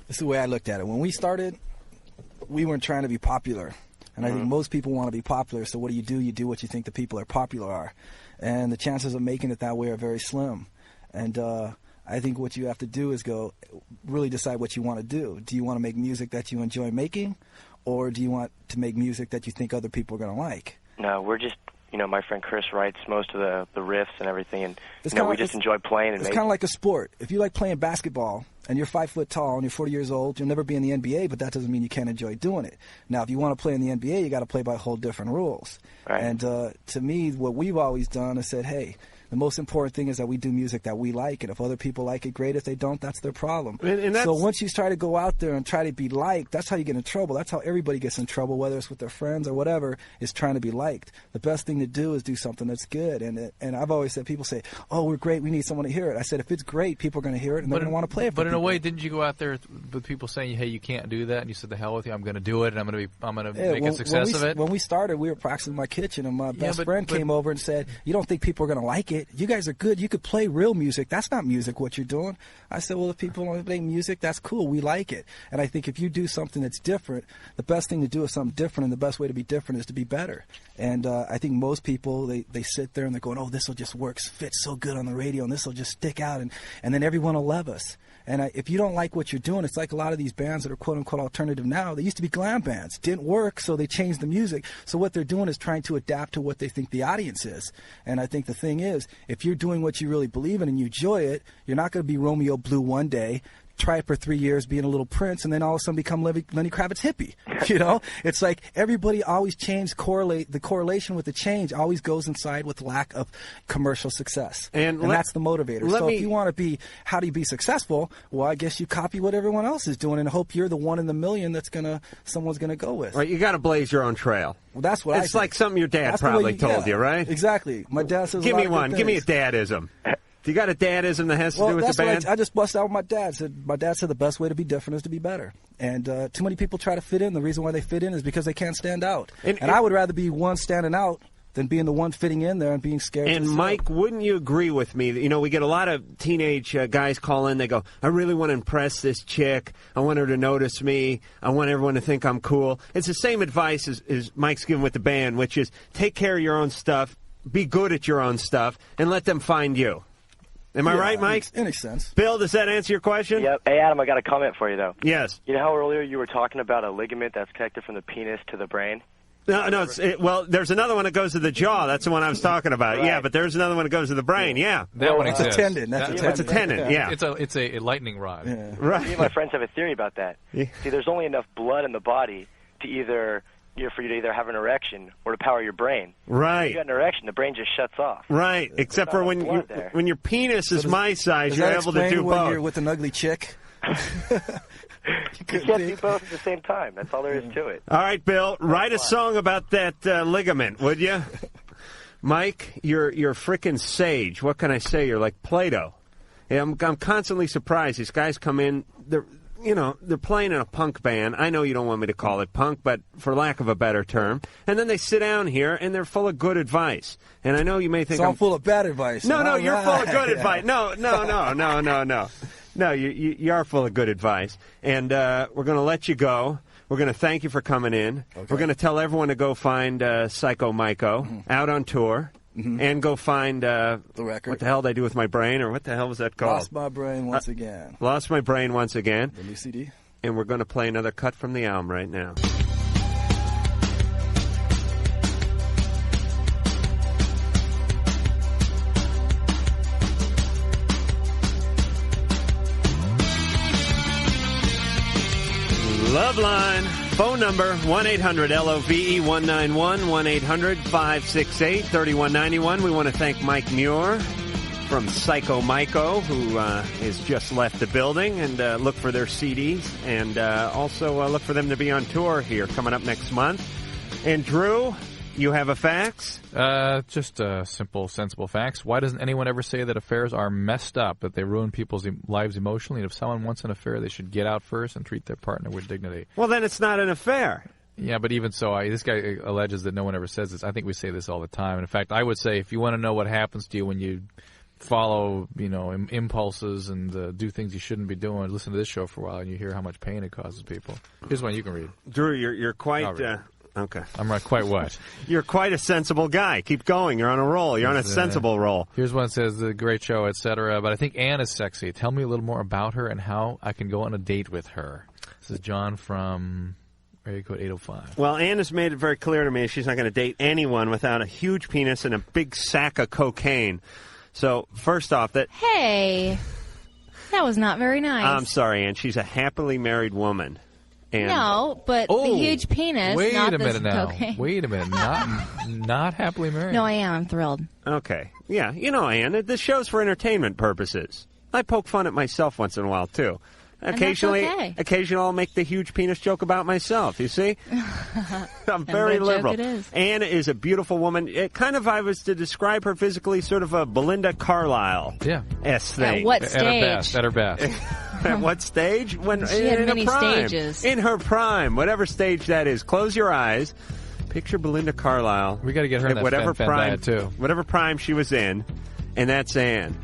this is the way I looked at it. When we started, we weren't trying to be popular. And I think most people want to be popular, so what do? You do what you think the people are popular are. And the chances of making it that way are very slim. And I think what you have to do is really decide what you want to do. Do you want to make music that you enjoy making? or do you want to make music that you think other people are going to like? No, we're just, my friend Chris writes most of the riffs and everything, and It's we kinda just enjoy playing and It's making. kind of like a sport. If you like playing basketball and you're 5 foot tall and you're 40 years old, you'll never be in the NBA, but that doesn't mean you can't enjoy doing it. Now, if you want to play in the NBA, you got to play by whole different rules. Right. And to me, what we've always done is said, hey, the most important thing is that we do music that we like, and if other people like it, great. If they don't, that's their problem. And that's, so once you try to go out there and try to be liked, that's how you get in trouble. That's how everybody gets in trouble, whether it's with their friends or whatever, is trying to be liked. The best thing to do is do something that's good. And I've always said, people say, oh, we're great, we need someone to hear it. I said, if it's great, people are going to hear it, and they're going to want to play it for But in a people. way, didn't you go out there with people saying, hey, you can't do that, and you said, the hell with you, I'm going to do it, and I'm going to make a success of it? When we started, we were practicing in my kitchen, and my best friend came over and said, you don't think people are going to like it? You guys are good. You could play real music. That's not music, what you're doing. I said, well, if people want to play music, that's cool. We like it. And I think if you do something that's different, the best thing to do is something different, and the best way to be different is to be better. And I think most people, they sit there and they're going, oh, this will just work, fit so good on the radio, and this will just stick out, and then everyone will love us. And if you don't like what you're doing, it's like a lot of these bands that are quote-unquote alternative now. They used to be glam bands. Didn't work, so they changed the music. So what they're doing is trying to adapt to what they think the audience is. And I think the thing is, if you're doing what you really believe in and you enjoy it, you're not going to be Romeo Blue one day, try it for 3 years being a little Prince, and then all of a sudden become Lenny Kravitz hippie. It's like everybody always the correlation with the change always goes inside with lack of commercial success. And that's the motivator. So if you want to be, how do you be successful? Well, I guess you copy what everyone else is doing and hope you're the one in the million someone's going to go with. Right, you got to blaze your own trail. Well, that's what it's like something your dad That's probably the way told you, right? Exactly. My dad says Give a lot me of one. good Give me a things. dadism. Do you got a dadism that has to do with the band? I just busted out with my dad. My dad said the best way to be different is to be better. And too many people try to fit in. The reason why they fit in is because they can't stand out. And I would rather be one standing out than being the one fitting in there and being scared. And Mike, wouldn't you agree with me that, we get a lot of teenage guys call in. They go, I really want to impress this chick. I want her to notice me. I want everyone to think I'm cool. It's the same advice as Mike's giving with the band, which is take care of your own stuff, be good at your own stuff, and let them find you. Am I right, Mike? It makes sense. Bill, does that answer your question? Yep. Hey, Adam, I got a comment for you, though. Yes. You know how earlier you were talking about a ligament that's connected from the penis to the brain? No, well, there's another one that goes to the jaw. That's the one I was talking about. Right. Yeah, but there's another one that goes to the brain. Yeah. That one exists. It's a tendon. It's a tendon, yeah. It's a lightning rod. Yeah. Right. Me and my friends have a theory about that. Yeah. See, there's only enough blood in the body to either for you to either have an erection or to power your brain. Right. If you got an erection, the brain just shuts off. Right. Except for when your penis is my size, you're able to do when both. You're with an ugly chick. You can't do both at the same time. That's all there is to it. All right, Bill, write a song about that ligament, would you? Mike, you're frickin' sage. What can I say? You're like Plato. Yeah, I'm constantly surprised. These guys come in, they're playing in a punk band. I know you don't want me to call it punk, but for lack of a better term. And then they sit down here, and they're full of good advice. And I know you may think I'm full of bad advice. No, you're full of good advice. No. No, you are full of good advice. And we're going to let you go. We're going to thank you for coming in. Okay. We're going to tell everyone to go find Psycho Myco out on tour. Mm-hmm. And go find the record. What the hell did I do with my brain, or what the hell was that called? Lost My Brain Once Again. Lost My Brain Once Again. The new CD. And we're going to play another cut from the album right now. Loveline. Phone number, 1-800-LOVE 191, 1-800-568-3191. We want to thank Mike Muer from Psycho Myco, who has just left the building, and look for their CDs, and also look for them to be on tour here coming up next month. And Drew, you have a fax? Just simple, sensible facts. Why doesn't anyone ever say that affairs are messed up, that they ruin people's lives emotionally, and if someone wants an affair, they should get out first and treat their partner with dignity? Well, then it's not an affair. Yeah, but even so, this guy alleges that no one ever says this. I think we say this all the time. And in fact, I would say if you want to know what happens to you when you follow, impulses and do things you shouldn't be doing, listen to this show for a while, and you hear how much pain it causes people. Here's one you can read. Drew, you're quite... Okay. I'm not quite what? You're quite a sensible guy. Keep going. You're on a roll. You're on a sensible roll. Here's one that says, the great show, etc. But I think Anne is sexy. Tell me a little more about her and how I can go on a date with her. This is John from Area code 805. Well, Ann has made it very clear to me she's not going to date anyone without a huge penis and a big sack of cocaine. So, first off, Hey, that was not very nice. I'm sorry, Ann. She's a happily married woman. And No, but the huge penis, Wait not a this minute now. cocaine. Wait a minute. Not happily married. No, I am. I'm thrilled. Okay. Yeah, you know, Ann, this show's for entertainment purposes. I poke fun at myself once in a while, too. And Occasionally, that's okay. occasionally I'll make the huge penis joke about myself, you see? I'm very And what a liberal. joke it is. Ann is a beautiful woman. It kind of, I was to describe her physically, sort of a Belinda Carlisle. Yeah. S thing. At what At her best. At her best. At what stage? When She had in many her prime. stages. In her prime, whatever stage that is. Close your eyes. Picture Belinda Carlisle. We got to get her in at that whatever fan prime, diet, too. whatever prime she was in, and that's Ann.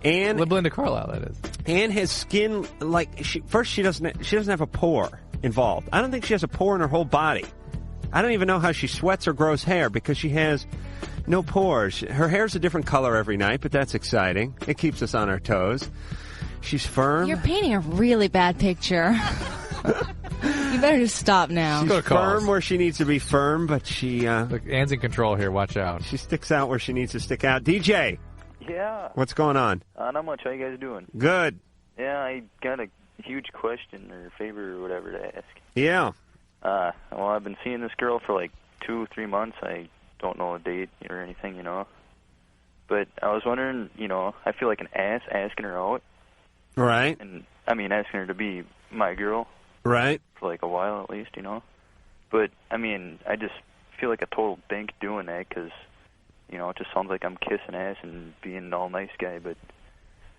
Ann, Belinda Carlisle, that is. Ann has skin like she doesn't have a pore involved. I don't think she has a pore in her whole body. I don't even know how she sweats or grows hair because she has no pores. Her hair's a different color every night, but that's exciting. It keeps us on our toes. She's firm. You're painting a really bad picture. You better just stop now. She's firm where she needs to be firm, but she... Look, Ann's in control here. Watch out. She sticks out where she needs to stick out. DJ! Yeah. What's going on? Not much. How you guys doing? Good. Yeah, I got a huge question or favor or whatever to ask. Yeah. Well, I've been seeing this girl for like 2-3 months. I don't know a date or anything, But I was wondering, I feel like an ass asking her out. Right. And, I mean, asking her to be my girl. Right. For like a while at least, But, I mean, I just feel like a total dink doing that because, it just sounds like I'm kissing ass and being an all nice guy, but...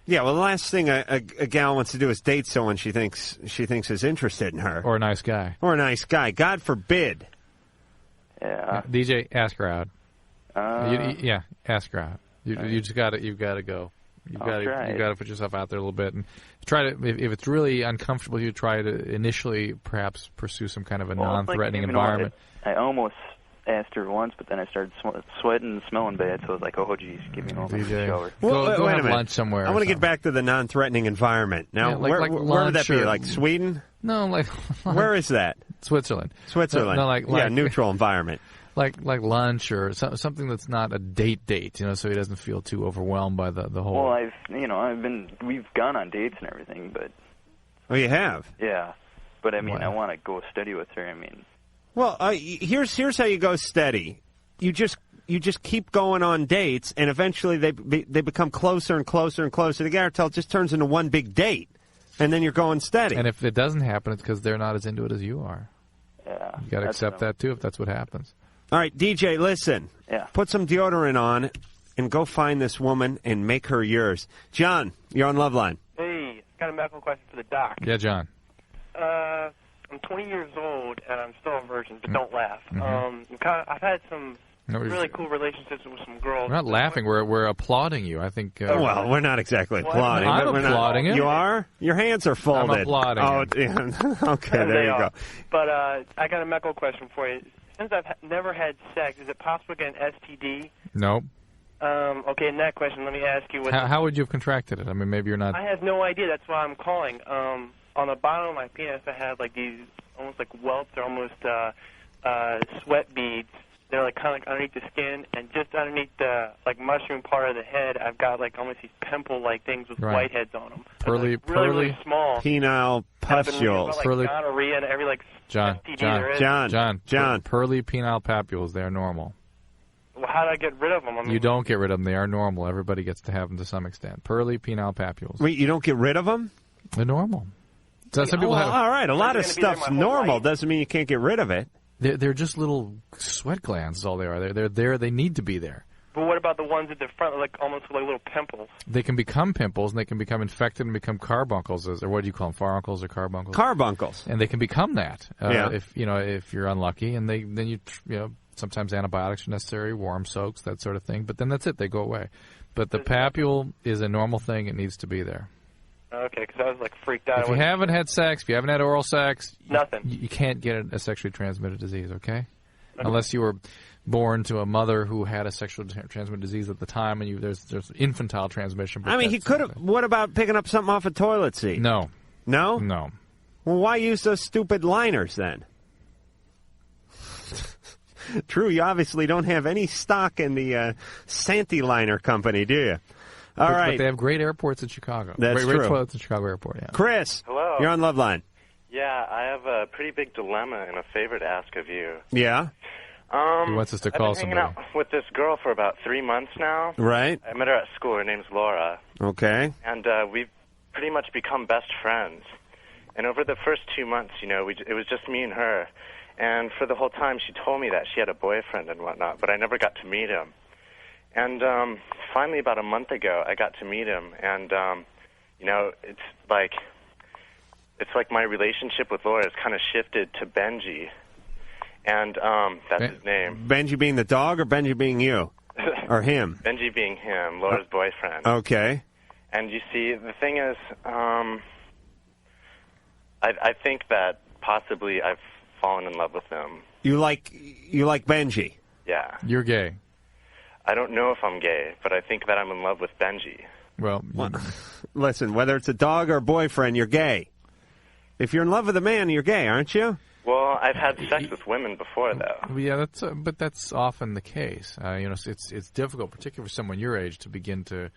Yeah, well, the last thing a gal wants to do is date someone she thinks is interested in her. Or a nice guy. Or a nice guy. God forbid. Yeah. DJ, ask her out. Ask her out. You just got to. You've got to go. You got to put yourself out there a little bit and try to. If it's really uncomfortable, you try to initially perhaps pursue some kind of a non-threatening environment. I almost asked her once, but then I started sweating and smelling bad, so I was like, oh, geez, give me a moment to shower. Go wait have a minute. lunch somewhere. I want to get back to the non-threatening environment. Now, Yeah, where would that be? Like Sweden? No, like where is that? Switzerland. Switzerland. No, like neutral environment. Like lunch or something that's not a date, so he doesn't feel too overwhelmed by the whole. Well, we've gone on dates and everything, but. Oh, you have? Yeah, but I mean, I want to go steady with her. I mean. Well, here's how you go steady. You just keep going on dates, and eventually they become closer and closer and closer together until it just turns into one big date, and then you're going steady. And if it doesn't happen, it's because they're not as into it as you are. Yeah, you got to accept that too if that's what happens. All right, DJ, listen. Yeah. Put some deodorant on, and go find this woman and make her yours. John, you're on Loveline. Hey, got a medical question for the doc. Yeah, John. I'm 20 years old, and I'm still a virgin, but don't laugh. Mm-hmm. I've had some really cool relationships with some girls. We're not laughing. We're applauding you. I think. Well, we're not exactly applauding. I'm but applauding it. You are? Your hands are folded. I'm applauding. Oh, yeah. Okay, there you go. But I got a medical question for you. Since I've never had sex, is it possible to get an STD? Nope. Okay, in that question, let me ask you. How would you have contracted it? I mean, maybe you're not. I have no idea. That's why I'm calling. On the bottom of my penis, I have like these almost like welts or almost sweat beads. They're like kind of like underneath the skin, and just underneath the like mushroom part of the head, I've got like almost these pimple-like things with whiteheads on them. Pearly, really small. penile pustules. Like gonorrhea and every like STD there is. John. Pearly penile papules. They're normal. Well, how do I get rid of them? I mean, You don't get rid of them. They are normal. Everybody gets to have them to some extent. Pearly penile papules. Wait, you don't get rid of them? They're normal. So some people have. All right, a lot of stuff's normal. Doesn't mean you can't get rid of it. They're just little sweat glands. Is all they are. They're there. They need to be there. But what about the ones at the front, like almost like little pimples? They can become pimples, and they can become infected and become carbuncles, or what do you call them? Faruncles or carbuncles? Carbuncles. And they can become that. Yeah. If you're unlucky, and then you sometimes antibiotics are necessary, warm soaks, that sort of thing. But then that's it. They go away. But the papule is a normal thing. It needs to be there. Okay, because I was like freaked out. If you haven't had sex, if you haven't had oral sex, nothing. You can't get a sexually transmitted disease, okay? Unless you were born to a mother who had a sexually transmitted disease at the time, and there's infantile transmission. But I mean, he could have. What about picking up something off a toilet seat? No. No? No. Well, why use those stupid liners then? Drew, you obviously don't have any stock in the Santi Liner company, do you? All right. But they have great airports in Chicago. That's great true. toilets in Chicago Airport, yeah. Chris, Hello. you're on Loveline. Yeah, I have a pretty big dilemma and a favor to ask of you. Yeah? He wants us to call I've been somebody. hanging out with this girl for about 3 months now. Right. I met her at school. Her name's Laura. Okay. And we've pretty much become best friends. And over the first 2 months, you know, it was just me and her. And for the whole time, she told me that she had a boyfriend and whatnot, but I never got to meet him. And finally, about a month ago, I got to meet him. And, you know, it's like my relationship with Laura has kind of shifted to Benji. And that's his name. Benji being the dog or Benji being you? Or him? Benji being him, Laura's boyfriend. Okay. And you see, the thing is, I think that possibly I've fallen in love with him. You like Benji? Yeah. You're gay. I don't know if I'm gay, but I think that I'm in love with Benji. Well, listen, whether it's a dog or a boyfriend, you're gay. If you're in love with a man, you're gay, aren't you? Well, I've had sex with women before, though. Yeah, but that's often the case. You know, it's difficult, particularly for someone your age, to begin to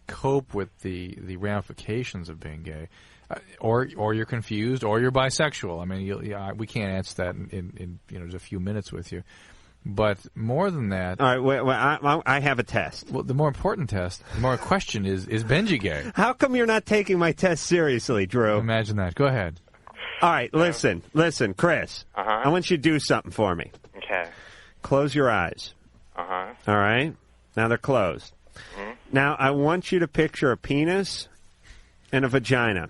cope with the ramifications of being gay, or you're confused, or you're bisexual. I mean, we can't answer that in just a few minutes with you. But more than that, all right. Wait, I have a test. Well, the more important test, the more question is Benji gay? How come you're not taking my test seriously, Drew? Imagine that. Go ahead. All right, listen, Chris. I want you to do something for me. Okay. Close your eyes. Uh-huh. All right? Now they're closed. Mm-hmm. Now I want you to picture a penis and a vagina.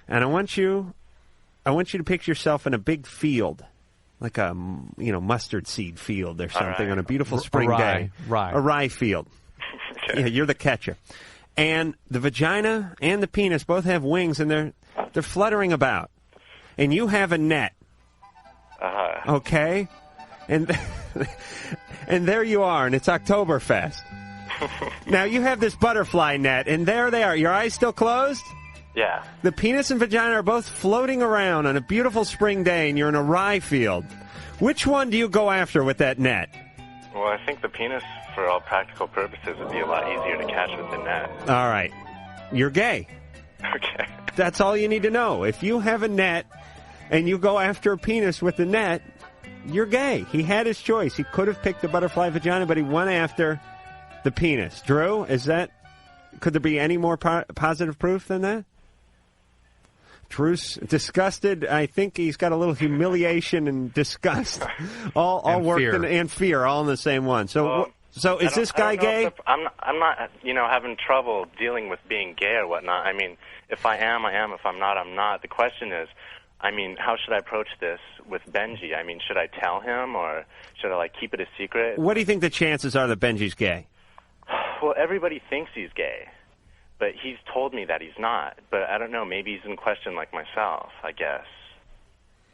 And I want you to picture yourself in a big field, like a mustard seed field or something on a beautiful spring day. A rye field. Yeah, you're the catcher. And the vagina and the penis both have wings, and they're fluttering about. And you have a net. Uh-huh. Okay? And there you are, and it's Oktoberfest. Now you have this butterfly net, and there they are. Your eyes still closed? Yeah. The penis and vagina are both floating around on a beautiful spring day, and you're in a rye field. Which one do you go after with that net? Well, I think the penis, for all practical purposes, would be a lot easier to catch with the net. All right. You're gay. Okay. That's all you need to know. If you have a net and you go after a penis with the net, you're gay. He had his choice. He could have picked the butterfly vagina, but he went after the penis. Drew, could there be any more positive proof than that? Drew's disgusted. I think he's got a little humiliation and disgust, all and worked fear. and fear, all in the same one. So is this guy gay? I'm not, having trouble dealing with being gay or whatnot. I mean, if I am, I am. If I'm not, I'm not. The question is, I mean, how should I approach this with Benji? I mean, should I tell him or should I, keep it a secret? What do you think the chances are that Benji's gay? Well, everybody thinks he's gay, but he's told me that he's not. But I don't know. Maybe he's in question like myself, I guess.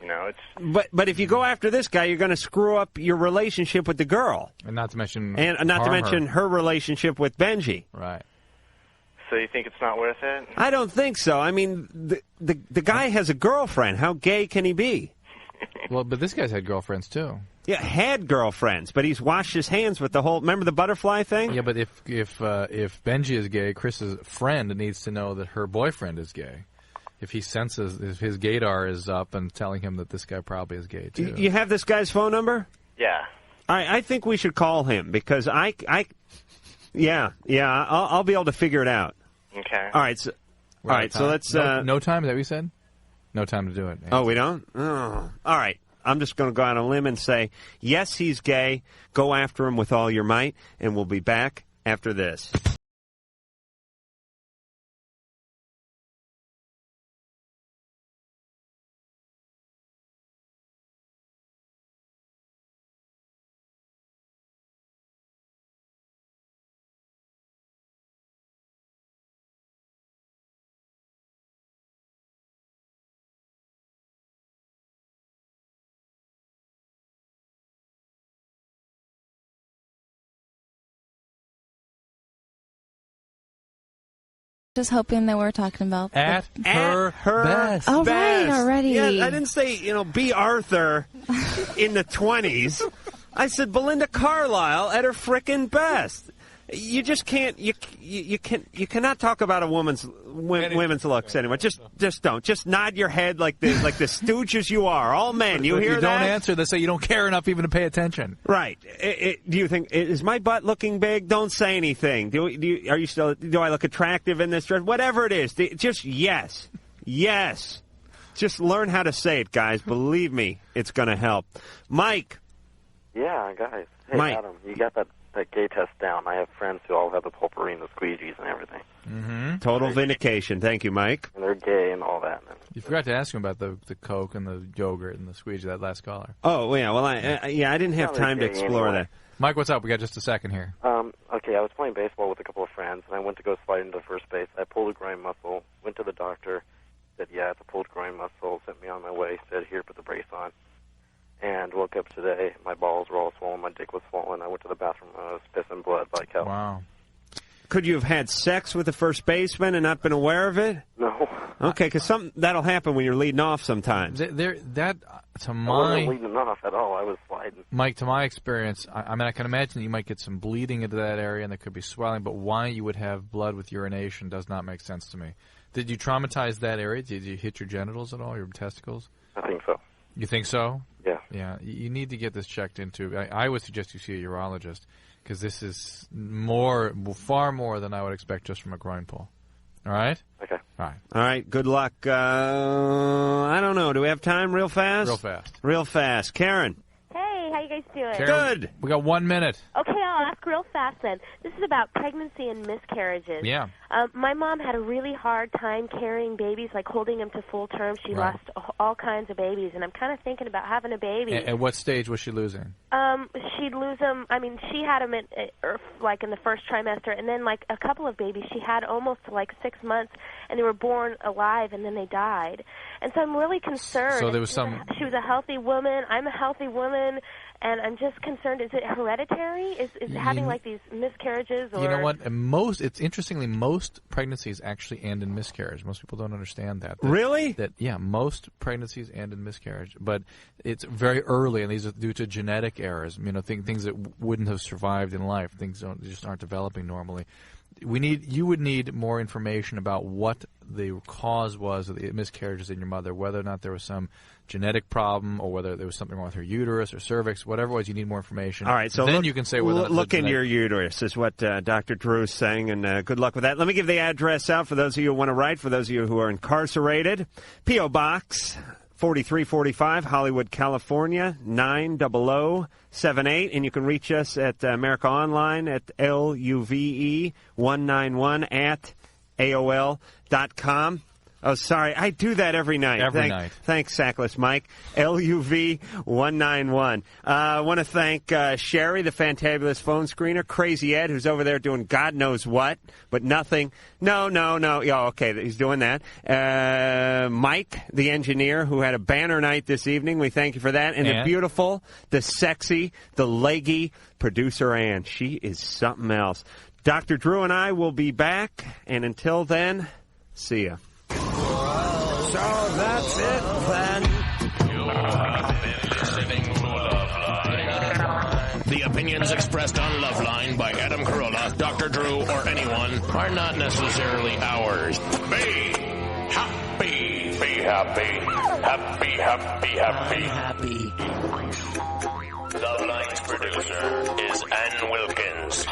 It's... But if you go after this guy, you're going to screw up your relationship with the girl. And not to mention... her relationship with Benji. Right. So you think it's not worth it? I don't think so. I mean, the guy has a girlfriend. How gay can he be? Well, but this guy's had girlfriends, too. Yeah, had girlfriends, but he's washed his hands with the whole... Remember the butterfly thing? Yeah, but if Benji is gay, Chris's friend needs to know that her boyfriend is gay. If he senses if his gaydar is up and telling him that this guy probably is gay, too. You have this guy's phone number? Yeah. I think we should call him because I'll be able to figure it out. Okay. All right, so let's... No time, is that what you said? No time to do it. Oh, we don't? Oh. All right. I'm just going to go out on a limb and say, yes, he's gay. Go after him with all your might, and we'll be back after this. Just hoping that we're talking about at her best. Oh, right, already. Yeah, I didn't say, be Arthur in the 20s. I said Belinda Carlisle at her frickin' best. You just can't. You cannot talk about a women's looks anyway. Just don't. Just nod your head like the stooges you are. All men. You hear that? You don't answer. They say you don't care enough even to pay attention. Right. Do you think is my butt looking big? Don't say anything. Do I look attractive in this dress? Whatever it is, just yes. Just learn how to say it, guys. Believe me, it's going to help. Mike. Yeah, guys. Hey, Mike. Adam, you got that gay test down. I have friends who all have the potpourri and the squeegees and everything. Mm-hmm. Total vindication. Thank you, Mike. And they're gay and all that. You forgot to ask him about the Coke and the yogurt and the squeegee, that last caller. Oh, yeah. Well, I didn't have time to explore that. Mike, what's up? We got just a second here. Okay, I was playing baseball with a couple of friends, and I went to go slide into first base. I pulled a groin muscle, went to the doctor, said, yeah, it's a pulled groin muscle, sent me on my way, said, here, put the brace on. And woke up today, my balls were all swollen, my dick was swollen. I went to the bathroom, I was pissing blood like hell. Wow. Could you have had sex with the first baseman and not been aware of it? No. Okay, because that'll happen when you're leading off sometimes. I wasn't leading off at all, I was sliding. Mike, to my experience, I can imagine that you might get some bleeding into that area and there could be swelling, but why you would have blood with urination does not make sense to me. Did you traumatize that area? Did you hit your genitals at all, your testicles? I think so. You think so? Yeah. Yeah. You need to get this checked into. I would suggest you see a urologist because this is far more than I would expect just from a groin pull. All right? Okay. All right. All right. Good luck. I don't know. Do we have time real fast? Real fast. Karen. Hey, how you guys doing? Karen, good. We got 1 minute. Okay, I'll ask real fast then. This is about pregnancy and miscarriages. Yeah. My mom had a really hard time carrying babies, like holding them to full term. She Right. lost all kinds of babies, and I'm kind of thinking about having a baby. At what stage was she losing? She'd lose them. I mean, she had them in the first trimester, and then like a couple of babies she had almost to like 6 months, and they were born alive, and then they died. And so I'm really concerned. So there was She was a healthy woman. I'm a healthy woman, and I'm just concerned. Is it hereditary? Is having like these miscarriages? Or... You know what? Interestingly, most pregnancies actually end in miscarriage. Most people don't understand that. Really? Most pregnancies end in miscarriage, but it's very early, and these are due to genetic errors. You know, things that wouldn't have survived in life. Things just aren't developing normally. You would need more information about what the cause was of the miscarriages in your mother, whether or not there was some genetic problem or whether there was something wrong with her uterus or cervix, whatever it was. You need more information. All right, so then you can say whether look in your uterus is what Dr. Drew is saying, and good luck with that. Let me give the address out for those of you who want to write, for those of you who are incarcerated. P.O. Box 4345, Hollywood, California, 90078. And you can reach us at America Online at LUVE191 at AOL.com. Oh, sorry. I do that every night. Every night. Thanks, Sackless Mike. LUV191. I want to thank Sherry, the fantabulous phone screener, Crazy Ed, who's over there doing God knows what, but nothing. No. Yeah, okay, he's doing that. Mike, the engineer, who had a banner night this evening. We thank you for that. And the beautiful, the sexy, the leggy producer, Ann. She is something else. Dr. Drew and I will be back, and until then, see ya. So that's it then. You have been listening to Loveline. The opinions expressed on Loveline by Adam Carolla, Dr. Drew, or anyone are not necessarily ours. Be happy. Be happy. Happy, happy, happy. Happy. Loveline's producer is Ann Wilkins.